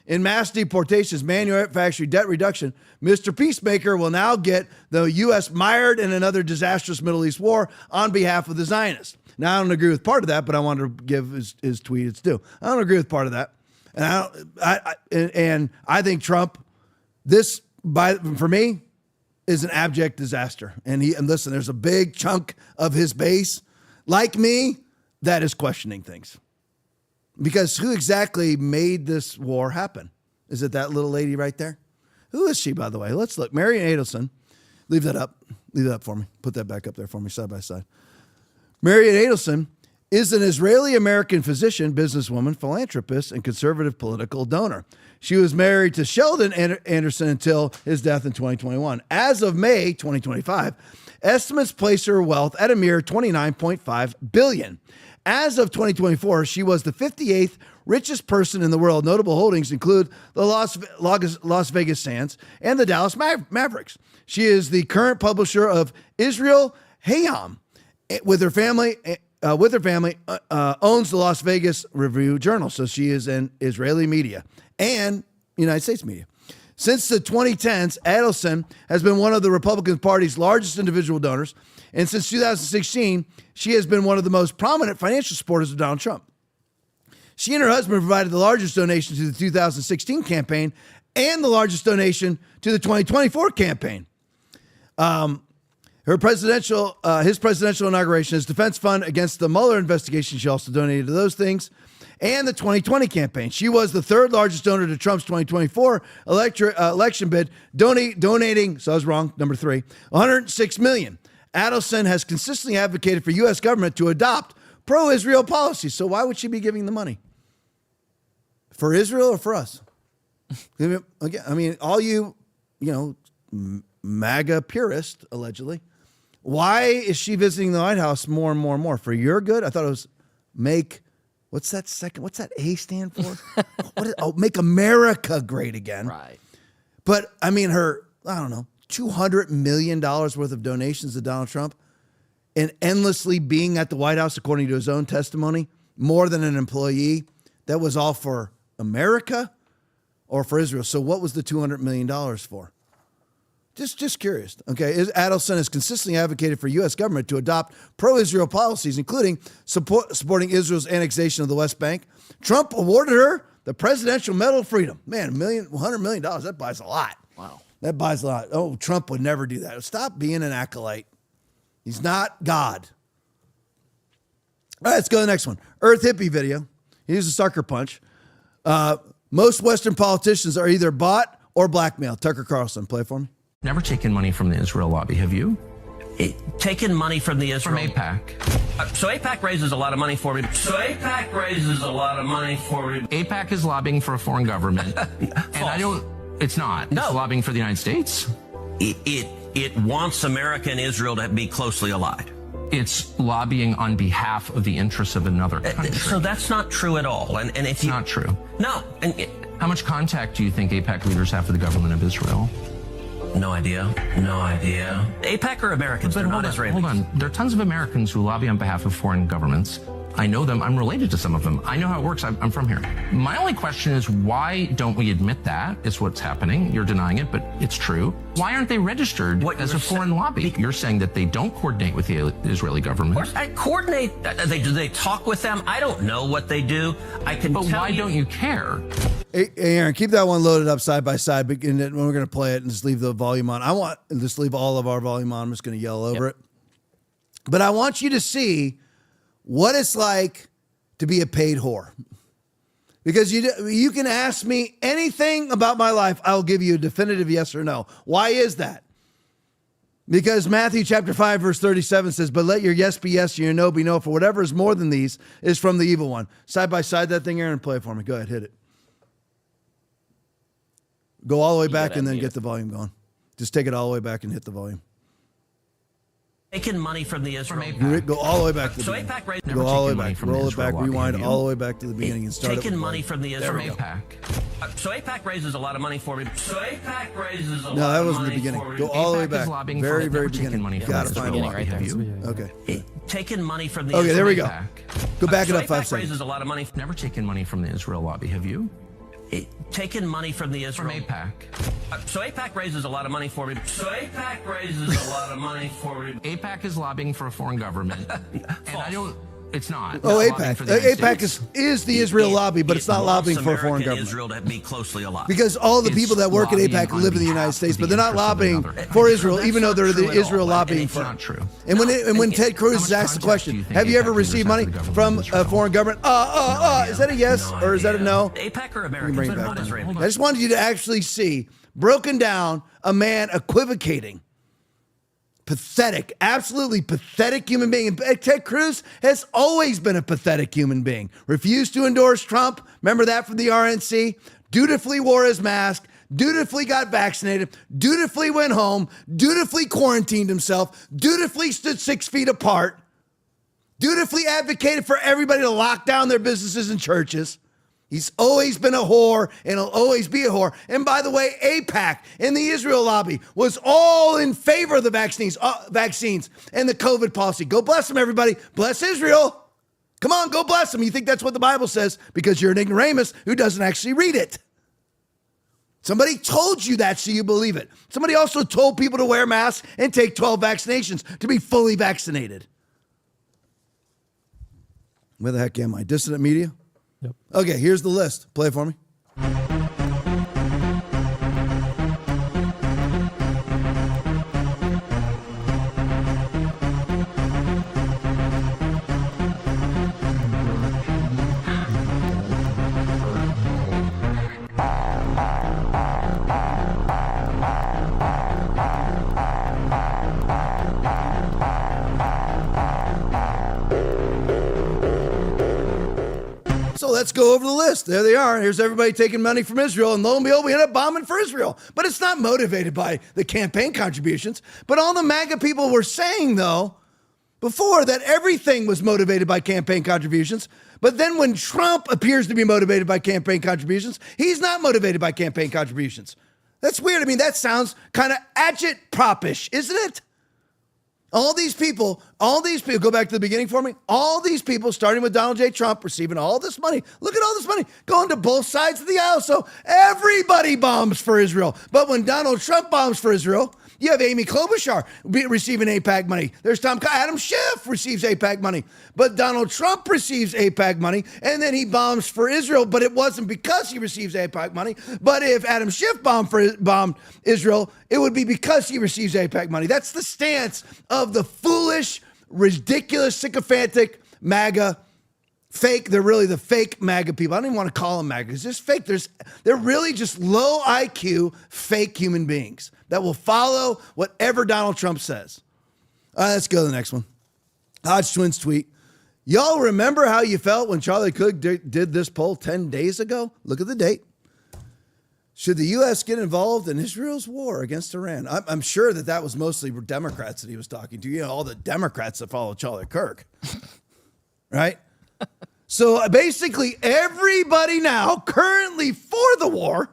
in mass deportations, manufacturing, debt reduction, Mr. Peacemaker will now get the U.S. mired in another disastrous Middle East war on behalf of the Zionists. Now, I don't agree with part of that, but I wanted to give his tweet its due. I don't agree with part of that. And I think Trump, for me, is an abject disaster. And listen, there's a big chunk of his base, like me, that is questioning things. Because who exactly made this war happen? Is it that little lady right there? Who is she, by the way? Let's look. Miriam Adelson. Leave that up. Leave that up for me. Put that back up there for me, side by side. Miriam Adelson is an Israeli-American physician, businesswoman, philanthropist, and conservative political donor. She was married to Sheldon Anderson until his death in 2021. As of May 2025, estimates place her wealth at a mere $29.5 billion. As of 2024, she was the 58th richest person in the world. Notable holdings include the Las Vegas Sands and the Dallas Mavericks. She is the current publisher of Israel Hayom. With her family, owns the Las Vegas Review Journal. So she is in Israeli media and United States media. Since the 2010s, Adelson has been one of the Republican Party's largest individual donors. And since 2016, she has been one of the most prominent financial supporters of Donald Trump. She and her husband provided the largest donation to the 2016 campaign and the largest donation to the 2024 campaign. His presidential inauguration, his defense fund against the Mueller investigation, she also donated to those things. and the 2020 campaign. She was the third largest donor to Trump's 2024 election bid, donating, so I was wrong, number 3, $106 million. Adelson has consistently advocated for U.S. government to adopt pro-Israel policies. So why would she be giving the money? For Israel or for us? Again, I mean, all you MAGA purists, allegedly. Why is she visiting the White House more and more and more? For your good? I thought it was what's that A stand for? Make America great again. Right. But, I mean, $200 million worth of donations to Donald Trump and endlessly being at the White House, according to his own testimony, more than an employee. That was all for America or for Israel. So what was the $200 million for? Just curious. Okay, Adelson has consistently advocated for U.S. government to adopt pro-Israel policies, including supporting Israel's annexation of the West Bank. Trump awarded her the Presidential Medal of Freedom. Man, $100 million, that buys a lot. Wow. That buys a lot. Oh, Trump would never do that. Stop being an acolyte. He's not God. All right, let's go to the next one. Earth hippie video. Here's a sucker punch. Most Western politicians are either bought or blackmailed. Tucker Carlson, play for me. Never taken money from the Israel lobby, have you? Taken money from the Israel... From AIPAC. So AIPAC raises a lot of money for me. AIPAC is lobbying for a foreign government. And it's not. No. It's lobbying for the United States. It wants America and Israel to be closely allied. It's lobbying on behalf of the interests of another country. So that's not true at all. And if it's not true. No. How much contact do you think AIPAC leaders have with the government of Israel? No idea. AIPAC are Americans, they're not Israelis. Hold on. There are tons of Americans who lobby on behalf of foreign governments. I know them. I'm related to some of them. I know how it works. I'm from here. My only question is, why don't we admit that is what's happening? You're denying it, but it's true. Why aren't they registered as a foreign lobby? You're saying that they don't coordinate with the Israeli government. Of course, I coordinate. Do they talk with them? I don't know what they do. But why don't you care? Hey, Aaron, keep that one loaded up side by side. And then we're going to play it and just leave the volume on. I want to just leave all of our volume on. I'm just going to yell over it. But I want you to see what it's like to be a paid whore. Because you can ask me anything about my life, I'll give you a definitive yes or no. Why is that? Because Matthew chapter 5, verse 37 says, but let your yes be yes and your no be no, for whatever is more than these is from the evil one. Side by side that thing, Aaron, play it for me. Go ahead, hit it. Go all the way back and then get the volume going. Just take it all the way back and hit the volume. Taking money from the Israel. Go all the way back to the beginning. AIPAC Go all the way back. Roll it back. Rewind all the way back to the beginning and start taking it. Money from the Israel. So AIPAC raises a lot of money for me. No, that wasn't the beginning. Go all the way back. Very, very beginning. Money from Gotta find right there. Okay. Taking money from the Okay, there we go. AIPAC. Go back it up AIPAC 5 seconds. raises a lot of money. Never taken money from the Israel lobby, have you? Taking money from the Israel. From AIPAC. So AIPAC raises a lot of money for me. AIPAC is lobbying for a foreign government. And it's not. Oh, AIPAC. AIPAC is the Israel lobby, but it's not lobbying for a foreign government. Israel to be closely allied. Because all the people that work at AIPAC live in the United States, but they're not lobbying for Israel, even though they're the Israel lobbying for. Not true. And when Ted Cruz is asked the question, have you ever received money from a foreign government? Is that a yes or is that a no? AIPAC or Americans, they're not Israelis. I just wanted you to actually see, broken down, a man equivocating. Pathetic, absolutely pathetic human being. And Ted Cruz has always been a pathetic human being. Refused to endorse Trump. Remember that from the RNC? Dutifully wore his mask. Dutifully got vaccinated. Dutifully went home. Dutifully quarantined himself. Dutifully stood 6 feet apart. Dutifully advocated for everybody to lock down their businesses and churches. He's always been a whore and he'll always be a whore. And by the way, AIPAC and the Israel lobby was all in favor of the vaccines and the COVID policy. Go bless them, everybody. Bless Israel. Come on, go bless them. You think that's what the Bible says because you're an ignoramus who doesn't actually read it. Somebody told you that, so you believe it. Somebody also told people to wear masks and take 12 vaccinations to be fully vaccinated. Where the heck am I? Dissident media? Yep. Okay, here's the list. Play it for me. let's go over the list. There they are. Here's everybody taking money from Israel, and lo and behold, we end up bombing for Israel. But it's not motivated by the campaign contributions. But all the MAGA people were saying, though, before that everything was motivated by campaign contributions. But then when Trump appears to be motivated by campaign contributions, he's not motivated by campaign contributions. That's weird. I mean, that sounds kind of agitprop-ish, isn't it? All these people, go back to the beginning for me. All these people, starting with Donald J. Trump, receiving all this money. Look at all this money going to both sides of the aisle. So everybody bombs for Israel. But when Donald Trump bombs for Israel, you have Amy Klobuchar receiving AIPAC money. There's Adam Schiff receives AIPAC money. But Donald Trump receives AIPAC money, and then he bombs for Israel, but it wasn't because he receives AIPAC money. But if Adam Schiff bombed Israel, it would be because he receives AIPAC money. That's the stance of the foolish, ridiculous, sycophantic MAGA fake. They're really the fake MAGA people. I don't even want to call them MAGA. It's just fake. They're really just low IQ, fake human beings that will follow whatever Donald Trump says. All right, let's go to the next one. Hodge Twins tweet. Y'all remember how you felt when Charlie Cook did this poll 10 days ago? Look at the date. Should the U.S. get involved in Israel's war against Iran? I'm sure that was mostly Democrats that he was talking to. You know, all the Democrats that follow Charlie Kirk. Right? So basically everybody now currently for the war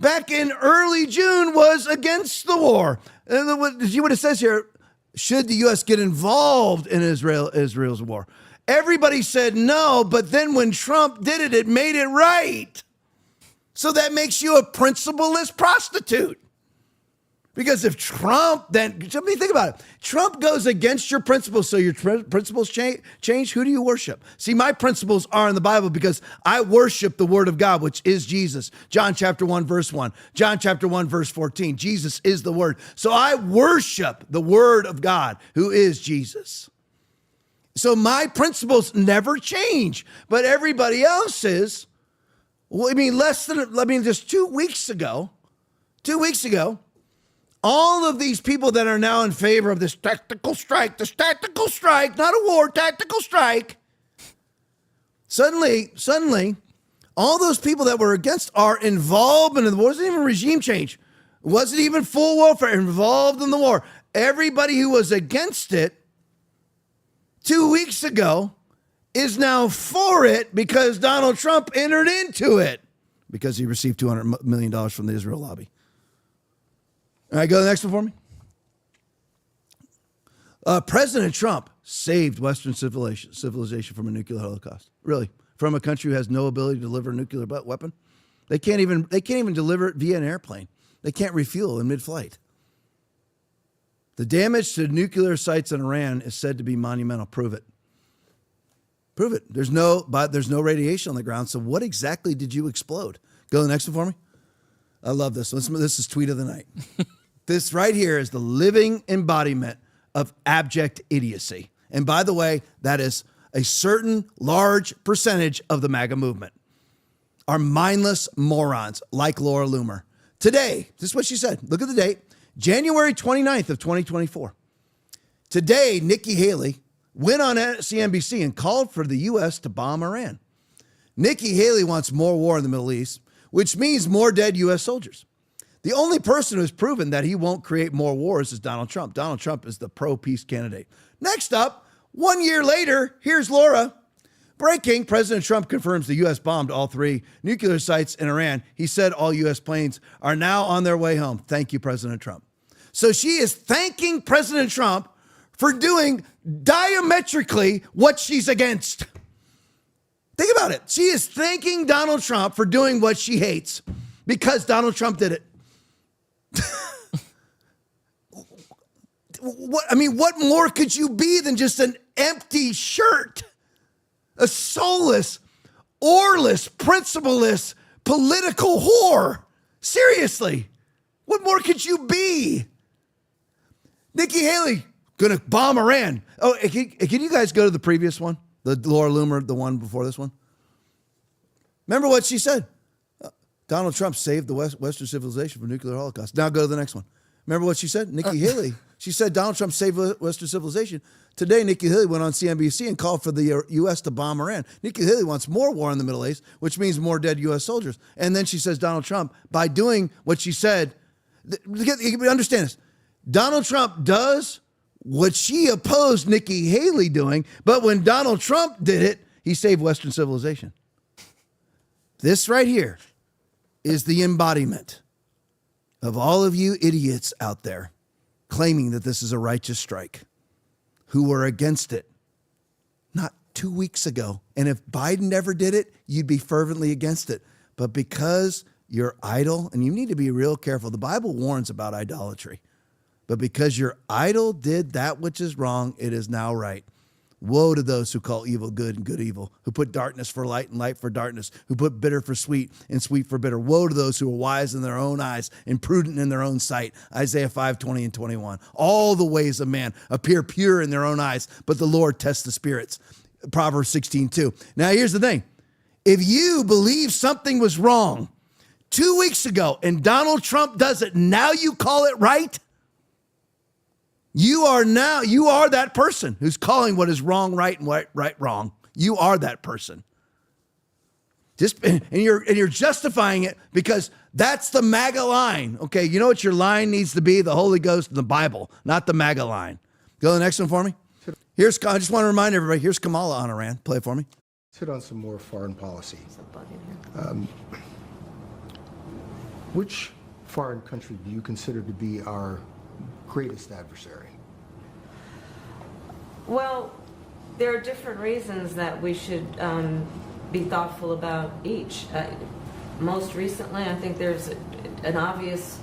back in early June was against the war. And see what it says here? Should the U.S. get involved in Israel's war? Everybody said no, but then when Trump did it, it made it right. So that makes you a principleless prostitute. Because if Trump then, somebody think about it. Trump goes against your principles, so your principles change. Who do you worship? See, my principles are in the Bible because I worship the word of God, which is Jesus. John chapter 1, verse 1. John chapter 1, verse 14. Jesus is the word. So I worship the word of God, who is Jesus. So my principles never change, but everybody else's, just 2 weeks ago, all of these people that are now in favor of this tactical strike, not a war, tactical strike, suddenly, all those people that were against are involved in the war. It wasn't even regime change. It wasn't even full warfare, involved in the war. Everybody who was against it 2 weeks ago is now for it because Donald Trump entered into it because he received $200 million from the Israel lobby. All right, go to the next one for me. President Trump saved Western civilization from a nuclear holocaust. Really, from a country who has no ability to deliver a nuclear weapon. They can't even deliver it via an airplane. They can't refuel in mid-flight. The damage to nuclear sites in Iran is said to be monumental. Prove it. Prove it. There's no radiation on the ground. So what exactly did you explode? Go to the next one for me. I love this. This is tweet of the night. This right here is the living embodiment of abject idiocy. And by the way, that is a certain large percentage of the MAGA movement are mindless morons like Laura Loomer. Today, this is what she said. Look at the date, January 29th of 2024. Today, Nikki Haley went on CNBC and called for the U.S. to bomb Iran. Nikki Haley wants more war in the Middle East, which means more dead U.S. soldiers. The only person who has proven that he won't create more wars is Donald Trump. Donald Trump is the pro-peace candidate. Next up, 1 year later, here's Laura. Breaking, President Trump confirms the U.S. bombed all 3 nuclear sites in Iran. He said all U.S. planes are now on their way home. Thank you, President Trump. So she is thanking President Trump for doing diametrically what she's against. Think about it. She is thanking Donald Trump for doing what she hates because Donald Trump did it. What more could you be than just an empty shirt? A soulless, oarless, principleless, political whore. Seriously. What more could you be? Nikki Haley, gonna bomb Iran. Oh, can you guys go to the previous one? The Laura Loomer, the one before this one? Remember what she said? Donald Trump saved the Western civilization from nuclear holocaust. Now go to the next one. Remember what she said? Nikki Haley She said Donald Trump saved Western civilization. Today, Nikki Haley went on CNBC and called for the U.S. to bomb Iran. Nikki Haley wants more war in the Middle East, which means more dead U.S. soldiers. And then she says Donald Trump, by doing what she said, understand this, Donald Trump does what she opposed Nikki Haley doing, but when Donald Trump did it, he saved Western civilization. This right here is the embodiment of all of you idiots out there claiming that this is a righteous strike, who were against it not 2 weeks ago. And if Biden never did it, you'd be fervently against it. But because you're idle, and you need to be real careful, the Bible warns about idolatry. But because your idol did that which is wrong, it is now right. Woe to those who call evil good and good evil, who put darkness for light and light for darkness, who put bitter for sweet and sweet for bitter. Woe to those who are wise in their own eyes and prudent in their own sight. Isaiah 5:20 and 21. All the ways of man appear pure in their own eyes, but the Lord tests the spirits. Proverbs 16:2. Now here's the thing. If you believe something was wrong 2 weeks ago and Donald Trump does it, now you call it right? You are that person who's calling what is wrong right and right wrong. You are that person. And you're justifying it because that's the MAGA line. Okay, you know what your line needs to be? The Holy Ghost and the Bible, not the MAGA line. Go to the next one for me. I just want to remind everybody, here's Kamala on Iran. Play it for me. Let's hit on some more foreign policy. Which foreign country do you consider to be our greatest adversary? Well, there are different reasons that we should be thoughtful about each. Most recently, I think there's an obvious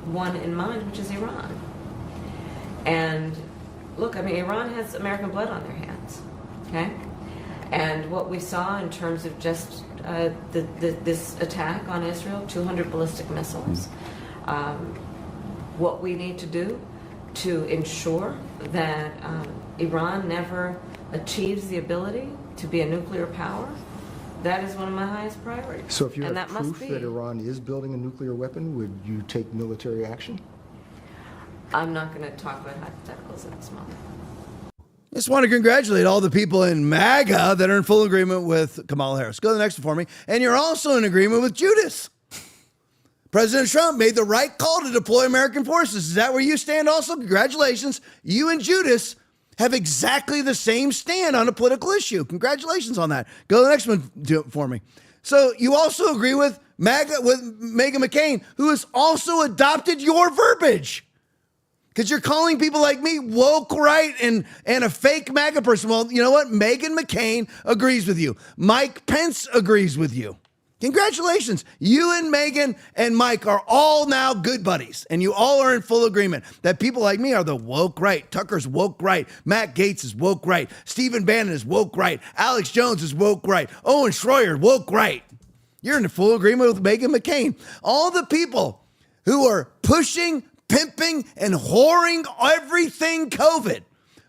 one in mind, which is Iran. And look, I mean, Iran has American blood on their hands, okay? And what we saw in terms of just this attack on Israel, 200 ballistic missiles, what we need to do to ensure that Iran never achieves the ability to be a nuclear power, that is one of my highest priorities. So if you have proof that Iran is building a nuclear weapon, would you take military action? I'm not going to talk about hypotheticals at this moment. I just want to congratulate all the people in MAGA that are in full agreement with Kamala Harris. Go to the next one for me. And you're also in agreement with Judas. President Trump made the right call to deploy American forces. Is that where you stand also? Congratulations. You and Judas have exactly the same stand on a political issue. Congratulations on that. Go to the next one for me. So you also agree with MAGA, with Meghan McCain, who has also adopted your verbiage. Because you're calling people like me woke right and a fake MAGA person. Well, you know what? Meghan McCain agrees with you. Mike Pence agrees with you. Congratulations. You and Meghan and Mike are all now good buddies. And you all are in full agreement that people like me are the woke right. Tucker's woke right. Matt Gaetz is woke right. Stephen Bannon is woke right. Alex Jones is woke right. Owen Schroyer, woke right. You're in full agreement with Meghan McCain. All the people who are pushing, pimping, and whoring everything COVID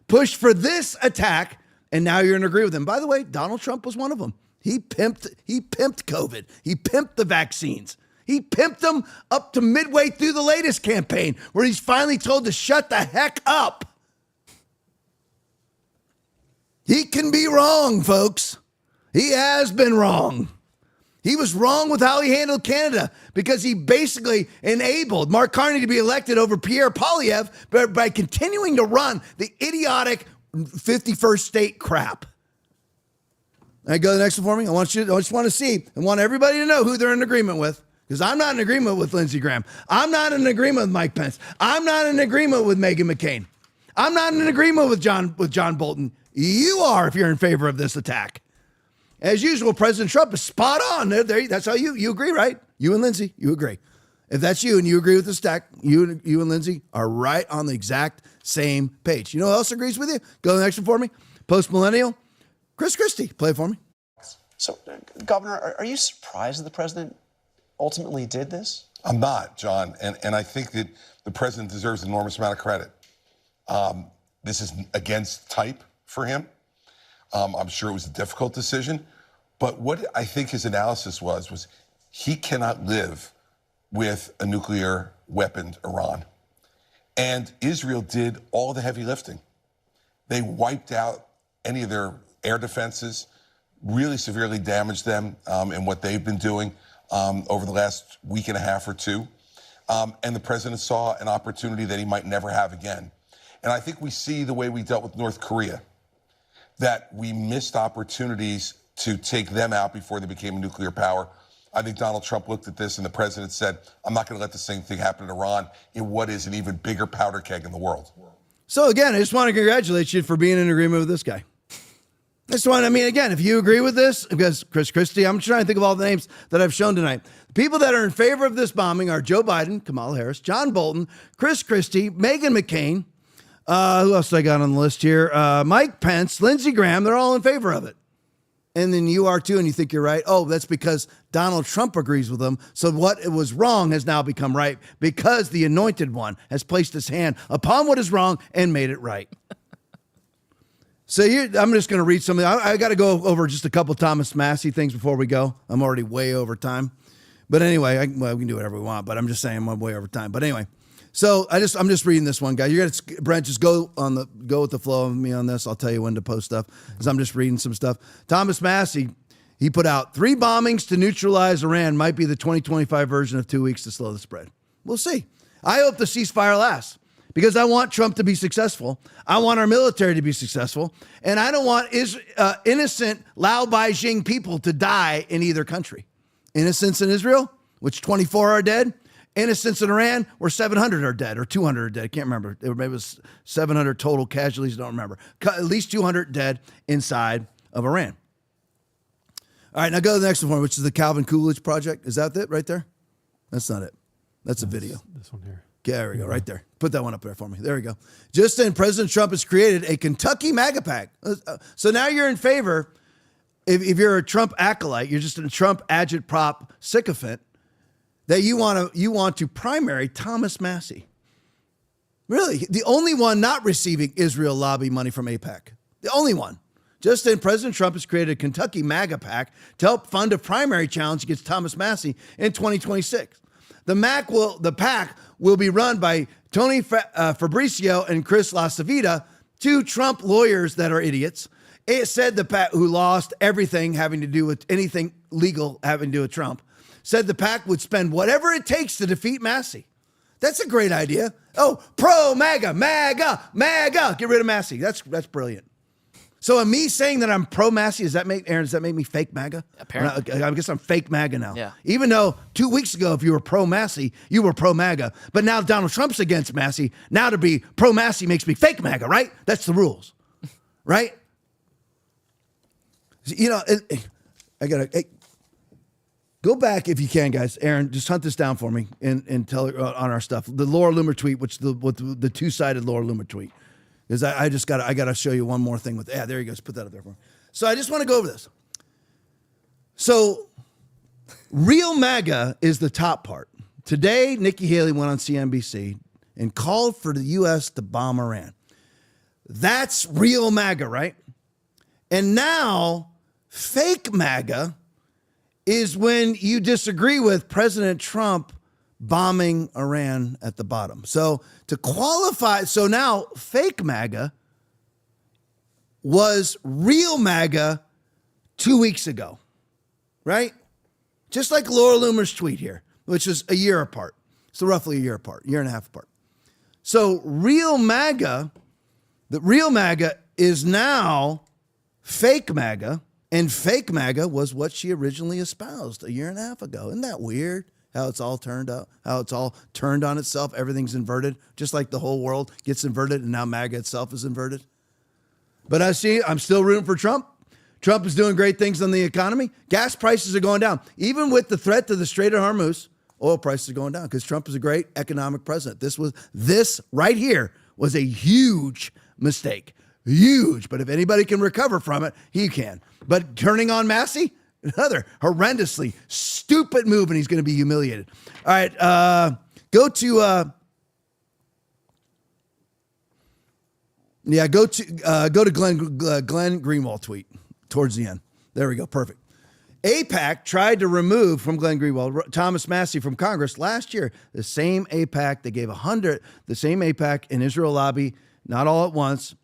pushed for this attack, and now you're in agreement with them. By the way, Donald Trump was one of them. He pimped COVID. He pimped the vaccines. He pimped them up to midway through the latest campaign, where he's finally told to shut the heck up. He can be wrong, folks. He has been wrong. He was wrong with how he handled Canada because he basically enabled Mark Carney to be elected over Pierre Poilievre by continuing to run the idiotic 51st state crap. I go to the next one for me. I just want to see and want everybody to know who they're in agreement with, because I'm not in agreement with Lindsey Graham. I'm not in agreement with Mike Pence. I'm not in agreement with Meghan McCain. I'm not in agreement with John Bolton. You are if you're in favor of this attack. As usual, President Trump is spot on. That's how you agree, right? You and Lindsey, you agree. If that's you and you agree with this attack, you and Lindsey are right on the exact same page. You know who else agrees with you? Go to the next one for me. Post-millennial. Chris Christie, play it for me. So, Governor, are you surprised that the president ultimately did this? I'm not, John, and I think that the president deserves an enormous amount of credit. This is against type for him. I'm sure it was a difficult decision, but what I think his analysis was he cannot live with a nuclear weaponed Iran. And Israel did all the heavy lifting. They wiped out any of their air defenses, really severely damaged them in what they've been doing over the last week and a half or two. And the president saw an opportunity that he might never have again. And I think we see the way we dealt with North Korea, that we missed opportunities to take them out before they became a nuclear power. I think Donald Trump looked at this and the president said, I'm not going to let the same thing happen in Iran in what is an even bigger powder keg in the world. So again, I just want to congratulate you for being in agreement with this guy. That's one. I mean, again, if you agree with this, because Chris Christie, I'm trying to think of all the names that I've shown tonight. The people that are in favor of this bombing are Joe Biden, Kamala Harris, John Bolton, Chris Christie, Meghan McCain. Who else I got on the list here? Mike Pence, Lindsey Graham. They're all in favor of it. And then you are too, and you think you're right. Oh, that's because Donald Trump agrees with them. So what was wrong has now become right because the anointed one has placed his hand upon what is wrong and made it right. So here, I'm just going to read something. I got to go over just a couple Thomas Massey things before we go. I'm already way over time. But anyway, we can do whatever we want, but I'm just saying I'm way over time. But anyway, so I'm just reading this one, guy. You're gonna, Brent, just go with the flow of me on this. I'll tell you when to post stuff because I'm just reading some stuff. Thomas Massey, he put out 3 bombings to neutralize Iran might be the 2025 version of 2 weeks to slow the spread. We'll see. I hope the ceasefire lasts because I want Trump to be successful. I want our military to be successful, and I don't want innocent Lao Beijing people to die in either country. Innocents in Israel, which 24 are dead. Innocents in Iran, where 700 are dead or 200 are dead. I can't remember. Maybe it was 700 total casualties. I don't remember. At least 200 dead inside of Iran. All right, now go to the next one, which is the Calvin Coolidge Project. Is that it right there? That's not it. That's a video. This one here. There we go, right there. Put that one up there for me. There we go. Just then, President Trump has created a Kentucky MAGA PAC. So now you're in favor. If you're a Trump acolyte, you're just a Trump agitprop sycophant, that you want to primary Thomas Massey. Really, the only one not receiving Israel lobby money from AIPAC. The only one. Just then, President Trump has created a Kentucky MAGA PAC to help fund a primary challenge against Thomas Massey in 2026. The PAC will be run by Tony Fabricio and Chris LaCivita, 2 Trump lawyers that are idiots. It said the PAC, who lost everything having to do with anything legal having to do with Trump, said the PAC would spend whatever it takes to defeat Massey. That's a great idea. Oh, pro-MAGA, MAGA. Get rid of Massey. That's brilliant. So me saying that I'm pro-Massey, does that make me fake MAGA? Apparently. I guess I'm fake MAGA now. Yeah. Even though 2 weeks ago, if you were pro-Massey, you were pro-MAGA. But now Donald Trump's against Massey. Now to be pro-Massey makes me fake MAGA, right? That's the rules, right? You know, go back if you can, guys. Aaron, just hunt this down for me and tell her on our stuff. The Laura Loomer tweet, which the 2-sided Laura Loomer tweet, because I got to show you one more thing with. Yeah, there you go. Just put that up there for me. So I just want to go over this. So, real MAGA is the top part. Today, Nikki Haley went on CNBC and called for the U.S. to bomb Iran. That's real MAGA, right? And now, fake MAGA is when you disagree with President Trump bombing Iran at the bottom. So to qualify, so now fake MAGA was real MAGA 2 weeks ago, right? Just like Laura Loomer's tweet here, which is a year apart. So roughly a year apart, year and a half apart. So real MAGA, the real MAGA is now fake MAGA. And fake MAGA was what she originally espoused a year and a half ago. Isn't that weird? How it's all turned out, how it's all turned on itself. Everything's inverted, just like the whole world gets inverted and now MAGA itself is inverted. But I'm still rooting for Trump. Trump is doing great things on the economy. Gas prices are going down. Even with the threat to the Strait of Hormuz, oil prices are going down because Trump is a great economic president. This right here was a huge mistake. Huge. But if anybody can recover from it, he can. But turning on Massey, another horrendously stupid move, and he's going to be humiliated. All right, go to Glenn Greenwald tweet towards the end. There we go, perfect. AIPAC tried to remove from Glenn Greenwald Thomas Massie from Congress last year. The same AIPAC, they gave the same AIPAC and Israel lobby, not all at once,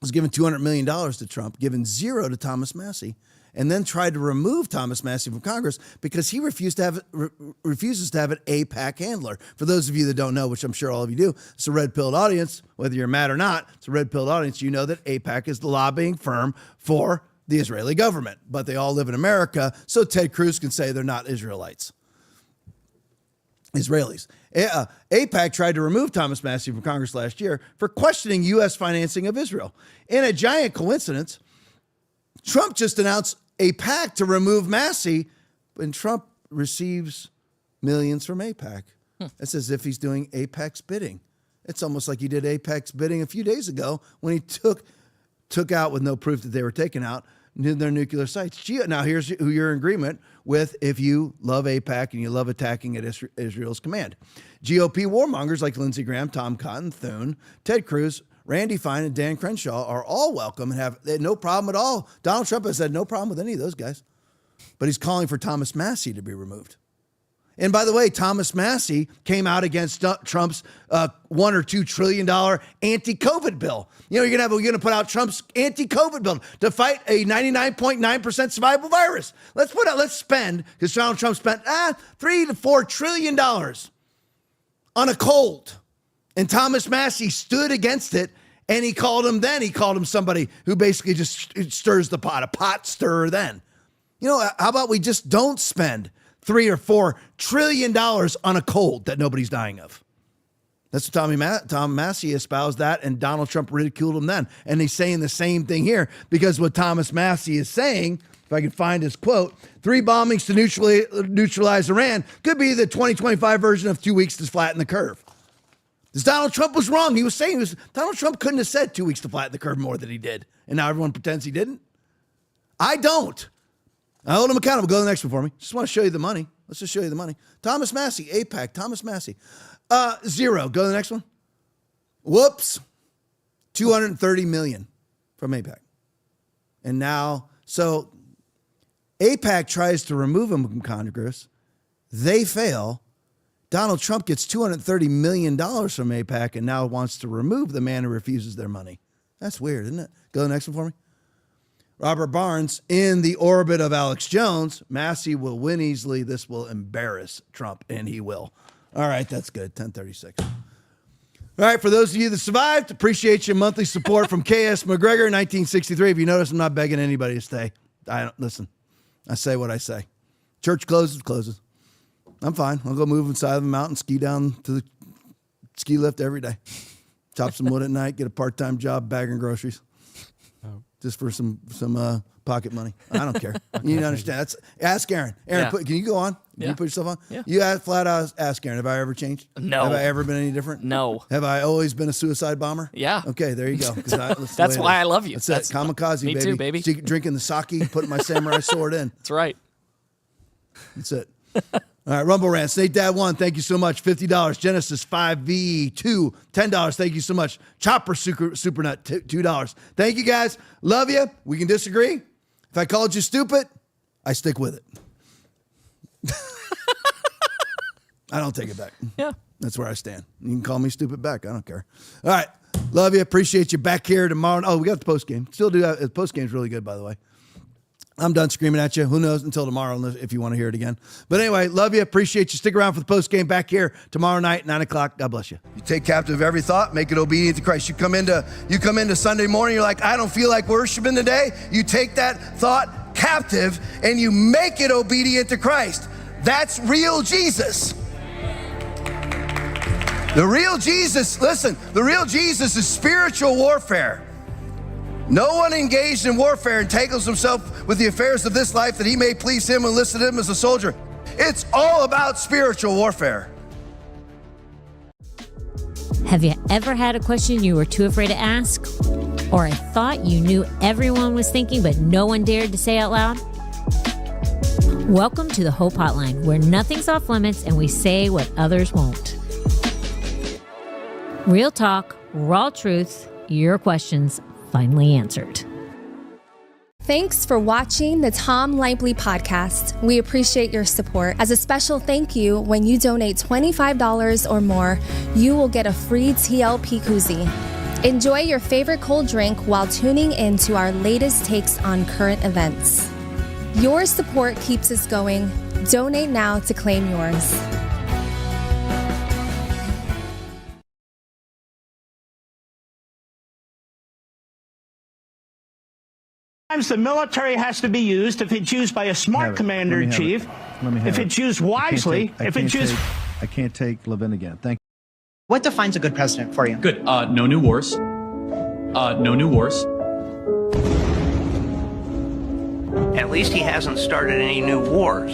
was given $200 million to Trump, given zero to Thomas Massie, and then tried to remove Thomas Massie from Congress because he refuses to have an AIPAC handler. For those of you that don't know, which I'm sure all of you do, it's a red-pilled audience. Whether you're mad or not, it's a red-pilled audience. You know that AIPAC is the lobbying firm for the Israeli government, but they all live in America, so Ted Cruz can say they're not Israelites. Israelis. AIPAC tried to remove Thomas Massie from Congress last year for questioning U.S. financing of Israel. In a giant coincidence, Trump just announced a pact to remove Massie, and Trump receives millions from AIPAC. It's as if he's doing AIPAC's bidding. It's almost like he did AIPAC's bidding a few days ago when he took out, with no proof that they were taken out, their nuclear sites. Now, here's who you're in agreement with if you love AIPAC and you love attacking at Israel's command. GOP warmongers like Lindsey Graham, Tom Cotton, Thune, Ted Cruz, Randy Fine, and Dan Crenshaw are all welcome and have no problem at all. Donald Trump has had no problem with any of those guys. But he's calling for Thomas Massie to be removed. And by the way, Thomas Massie came out against Trump's $1 or $2 trillion anti-COVID bill. You know, you're going to put out Trump's anti-COVID bill to fight a 99.9% survivable virus. Let's spend, because Donald Trump spent $3 to $4 trillion on a cold. And Thomas Massie stood against it, and he called him somebody who basically just stirs the pot, a pot stirrer then. You know, how about we just don't spend $3 or $4 trillion on a cold that nobody's dying of? That's what Tom Massie espoused that, and Donald Trump ridiculed him then. And he's saying the same thing here, because what Thomas Massie is saying, if I can find his quote, 3 bombings to neutralize Iran could be the 2025 version of 2 weeks to flatten the curve. Because Donald Trump was wrong. He was saying Donald Trump couldn't have said 2 weeks to flatten the curve more than he did. And now everyone pretends he didn't. I don't. I hold him accountable. Go to the next one for me. Just want to show you the money. Let's just show you the money. Thomas Massie, AIPAC, Thomas Massie. 0. Go to the next one. Whoops. $230 million from AIPAC. And now, so AIPAC tries to remove him from Congress. They fail. Donald Trump gets $230 million from AIPAC and now wants to remove the man who refuses their money. That's weird, isn't it? Go to the next one for me. Robert Barnes, in the orbit of Alex Jones, Massie will win easily. This will embarrass Trump, and he will. All right, that's good. 1036. All right, for those of you that survived, appreciate your monthly support from K.S. McGregor, 1963. If you notice, I'm not begging anybody to stay. Listen, I say what I say. Church closes. I'm fine. I'll go move inside of the mountain, ski down to the ski lift every day. Chop some wood at night, get a part-time job bagging groceries. Just for some pocket money. I don't care. You need to understand. Ask Aaron. Aaron, can you go on? Can you put yourself on? Yeah. You flat out ask Aaron, have I ever changed? No. Have I ever been any different? No. Have I always been a suicide bomber? Yeah. Okay, there you go. That's why I love you. That's kamikaze, me baby. too, baby. Drinking the sake, putting my samurai sword in. That's right. That's it. All right, Rumble Rant, Snake Dad 1, thank you so much. $50. Genesis 5V2, $10. Thank you so much. Chopper Super Nut, $2. Thank you guys. Love you. We can disagree. If I called you stupid, I stick with it. I don't take it back. Yeah. That's where I stand. You can call me stupid back. I don't care. All right. Love you. Appreciate you back here tomorrow. Oh, we got the post game. Still do that. The post game's really good, by the way. I'm done screaming at you. Who knows until tomorrow if you want to hear it again. But anyway, love you. Appreciate you. Stick around for the post game back here tomorrow night, 9 o'clock. God bless you. You take captive every thought, make it obedient to Christ. You come into Sunday morning, you're like, I don't feel like worshiping today. You take that thought captive and you make it obedient to Christ. That's real Jesus. The real Jesus, listen, the real Jesus is spiritual warfare. No one engaged in warfare entangles himself with the affairs of this life that he may please him and enlist him as a soldier. It's all about spiritual warfare. Have you ever had a question you were too afraid to ask? Or a thought you knew everyone was thinking but no one dared to say out loud? Welcome to the Hope Hotline, where nothing's off limits and we say what others won't. Real talk, raw truth, your questions finally answered. Thanks for watching the Tom Laipply podcast. We appreciate your support. As a special thank you, when you donate $25 or more, you will get a free TLP koozie. Enjoy your favorite cold drink while tuning in to our latest takes on current events. Your support keeps us going. Donate now to claim yours. The military has to be used if it's used by a smart commander-in-chief, if it's used wisely, if it's used... I can't take Levin again. Thank you. What defines a good president for you? Good. No new wars. No new wars. At least he hasn't started any new wars.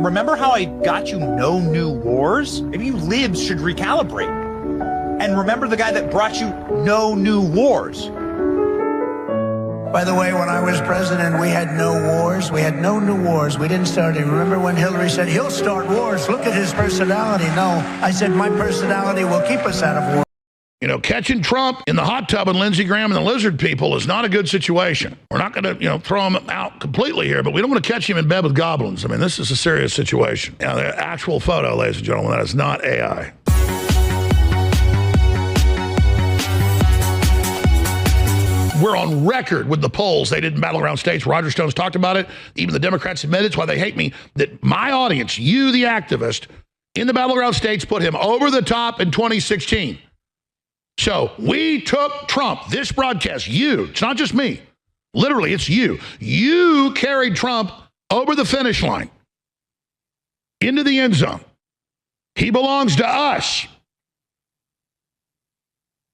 Remember how I got you no new wars? Maybe you libs should recalibrate. And remember the guy that brought you no new wars. By the way, when I was president, we had no wars. We had no new wars. We didn't start it. Remember when Hillary said, he'll start wars. Look at his personality. No, I said, my personality will keep us out of war. You know, catching Trump in the hot tub and Lindsey Graham and the lizard people is not a good situation. We're not going to, throw him out completely here, but we don't want to catch him in bed with goblins. I mean, this is a serious situation. Now, the actual photo, ladies and gentlemen, that is not AI. We're on record with the polls they did in battleground states. Roger Stone's talked about it. Even the Democrats admit it's why they hate me, that my audience, you, the activist, in the battleground states put him over the top in 2016. So we took Trump, this broadcast, you, it's not just me. Literally, it's you. You carried Trump over the finish line, into the end zone. He belongs to us.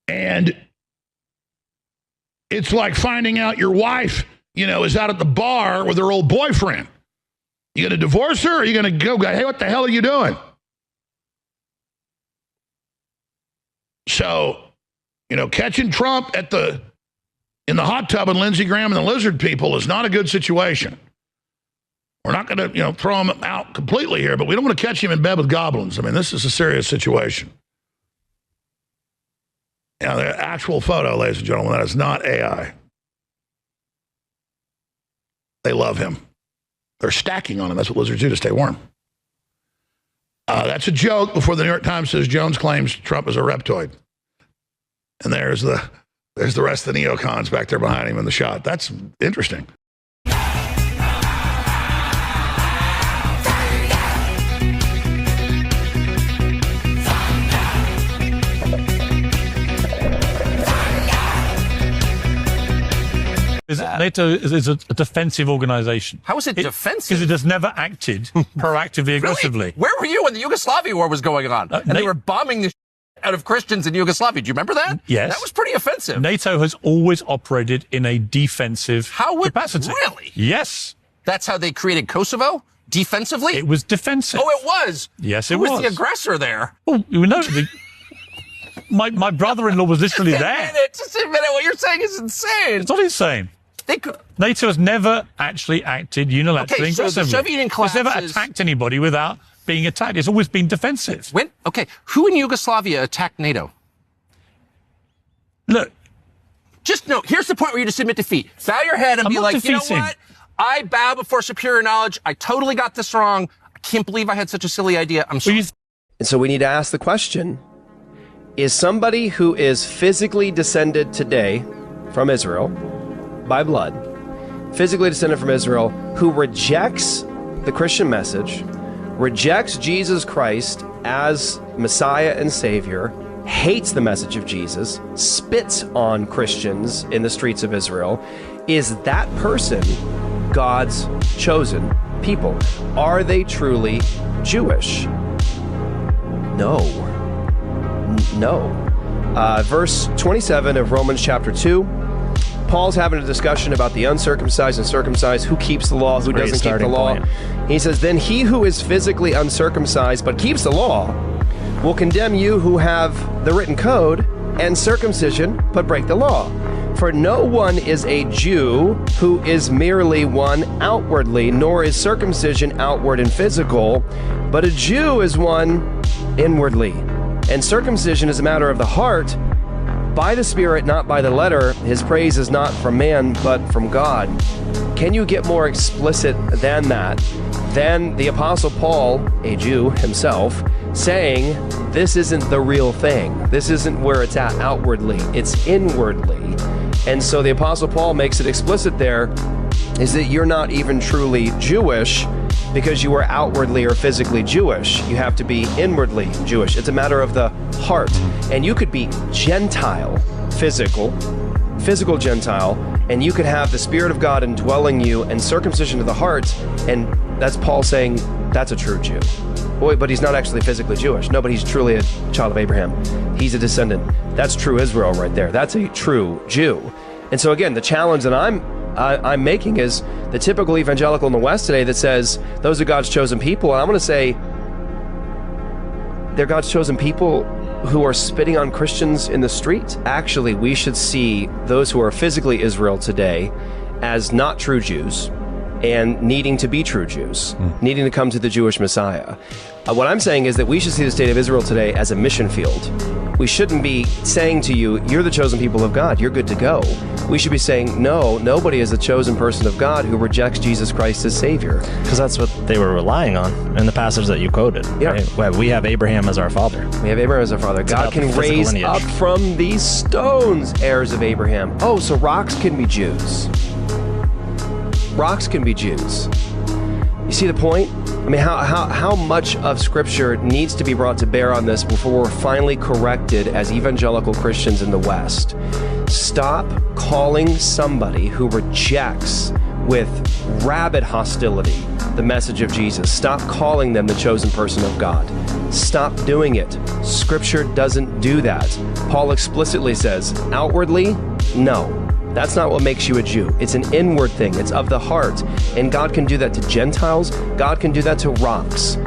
And it's like finding out your wife, is out at the bar with her old boyfriend. You going to divorce her, or are you going to go, hey, what the hell are you doing? So, catching Trump in the hot tub and Lindsey Graham and the lizard people is not a good situation. We're not going to, throw him out completely here, but we don't want to catch him in bed with goblins. I mean, this is a serious situation. Now, the actual photo, ladies and gentlemen, that is not AI. They love him. They're stacking on him. That's what lizards do to stay warm. That's a joke before the New York Times says Jones claims Trump is a reptoid. And there's the rest of the neocons back there behind him in the shot. That's interesting. NATO is a defensive organization. How is it defensive? Because it has never acted proactively, aggressively. Really? Where were you when the Yugoslavia war was going on? And they were bombing the out of Christians in Yugoslavia. Do you remember that? Yes. That was pretty offensive. NATO has always operated in a defensive capacity. Really? Yes. That's how they created Kosovo? Defensively? It was defensive. Oh, it was? Yes, it Who was. was the aggressor there? Oh, my brother-in-law was literally there. Just a minute. What you're saying is insane. It's not insane. NATO has never actually acted unilaterally. Okay, so the Soviet It's never attacked anybody without being attacked. It's always been defensive. Who in Yugoslavia attacked NATO? Look. Here's the point where you just admit defeat. Bow your head and be like, you know what? I bow before superior knowledge. I totally got this wrong. I can't believe I had such a silly idea. I'm sorry. And so we need to ask the question, is somebody who is physically descended today from Israel by blood, physically descended from Israel, who rejects the Christian message, rejects Jesus Christ as Messiah and Savior, hates the message of Jesus, spits on Christians in the streets of Israel, is that person God's chosen people? Are they truly Jewish? No. Verse 27 of Romans chapter 2, Paul's having a discussion about the uncircumcised and circumcised, who keeps the law, who doesn't keep the law. He says, then he who is physically uncircumcised but keeps the law will condemn you who have the written code and circumcision but break the law. For no one is a Jew who is merely one outwardly, nor is circumcision outward and physical, but a Jew is one inwardly. And circumcision is a matter of the heart, by the Spirit, not by the letter. His praise is not from man, but from God. Can you get more explicit than that? Than the Apostle Paul, a Jew himself, saying, this isn't the real thing. This isn't where it's at outwardly. It's inwardly. And so the Apostle Paul makes it explicit there, is that you're not even truly Jewish because you are outwardly or physically Jewish. You have to be inwardly Jewish. It's a matter of the heart. And you could be Gentile, physical Gentile, and you could have the Spirit of God indwelling you and circumcision of the heart, and that's Paul saying that's a true Jew. Boy, but he's not actually physically Jewish. No, but he's truly a child of Abraham. He's a descendant. That's true Israel right there. That's a true Jew. And so again, the challenge that I'm making is the typical evangelical in the West today that says those are God's chosen people. And I'm going to say they're God's chosen people who are spitting on Christians in the street. Actually, we should see those who are physically Israel today as not true Jews and needing to be true Jews, needing to come to the Jewish Messiah. What I'm saying is that we should see the state of Israel today as a mission field. We shouldn't be saying to you, you're the chosen people of God, you're good to go. We should be saying, no, nobody is the chosen person of God who rejects Jesus Christ as Savior. Because that's what they were relying on in the passage that you quoted. Yeah. Right? We have Abraham as our father. We have Abraham as our father. God can raise up from these stones heirs of Abraham. Oh, so rocks can be Jews. Rocks can be Jews. You see the point? I mean, how much of Scripture needs to be brought to bear on this before we're finally corrected as evangelical Christians in the West? Stop calling somebody who rejects with rabid hostility the message of Jesus. Stop calling them the chosen person of God. Stop doing it. Scripture doesn't do that. Paul explicitly says, outwardly, no. That's not what makes you a Jew. It's an inward thing. It's of the heart. And God can do that to Gentiles. God can do that to rocks.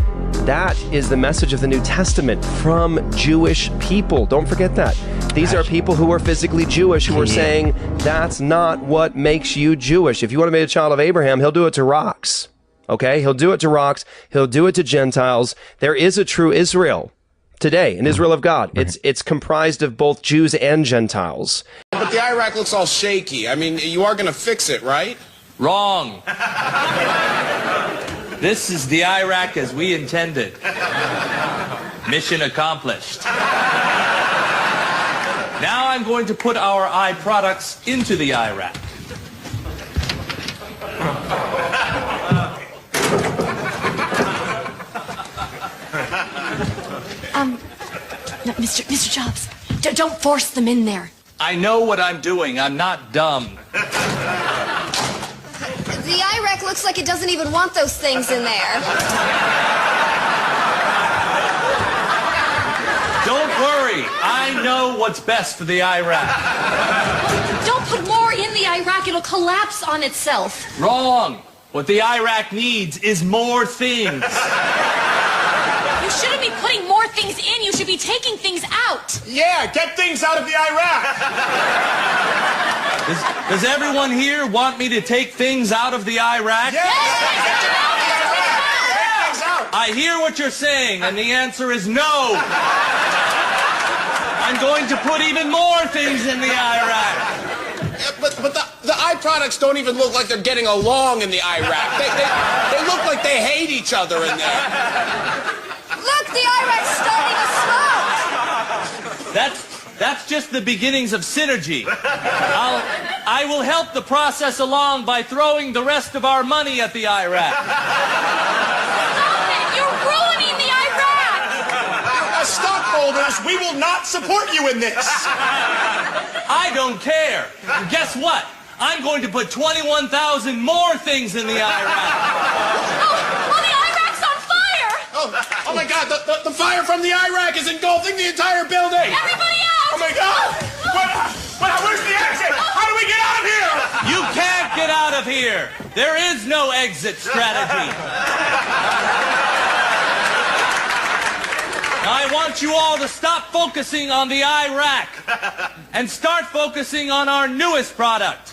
That is the message of the New Testament from Jewish people. Don't forget that. These are people who are physically Jewish who are saying that's not what makes you Jewish. If you want to be a child of Abraham, he'll do it to rocks. Okay? He'll do it to rocks. He'll do it to Gentiles. There is a true Israel today, an Israel of God. It's comprised of both Jews and Gentiles. But the Iraq looks all shaky. I mean, you are going to fix it, right? Wrong. This is the Iraq as we intended. Mission accomplished. Now I'm going to put our eye products into the Iraq. No, Mr. Jobs, don't force them in there. I know what I'm doing. I'm not dumb. The IRAC looks like it doesn't even want those things in there. Don't worry. I know what's best for the Iraq. Don't put more in the Iraq. It'll collapse on itself. Wrong. What the Iraq needs is more things. You shouldn't be putting more things in. You should be taking things out. Yeah, get things out of the Iraq. Does everyone here want me to take things out of the Iraq? Yes! I hear what you're saying, and the answer is no. I'm going to put even more things in the Iraq. Yeah, but the eye products don't even look like they're getting along in the Iraq. They look like they hate each other in there. Look, the Iraq's starting to smoke. That's just the beginnings of synergy. I will help the process along by throwing the rest of our money at the Iraq. Stop it! You're ruining the Iraq! As stockholders, we will not support you in this. I don't care. And guess what? I'm going to put 21,000 more things in the Iraq. Oh, the Iraq's on fire! Oh my God, the fire from the Iraq is engulfing the entire building! Everybody out! Oh my God! Where's the exit? How do we get out of here? You can't get out of here. There is no exit strategy. Now I want you all to stop focusing on the Iraq and start focusing on our newest product.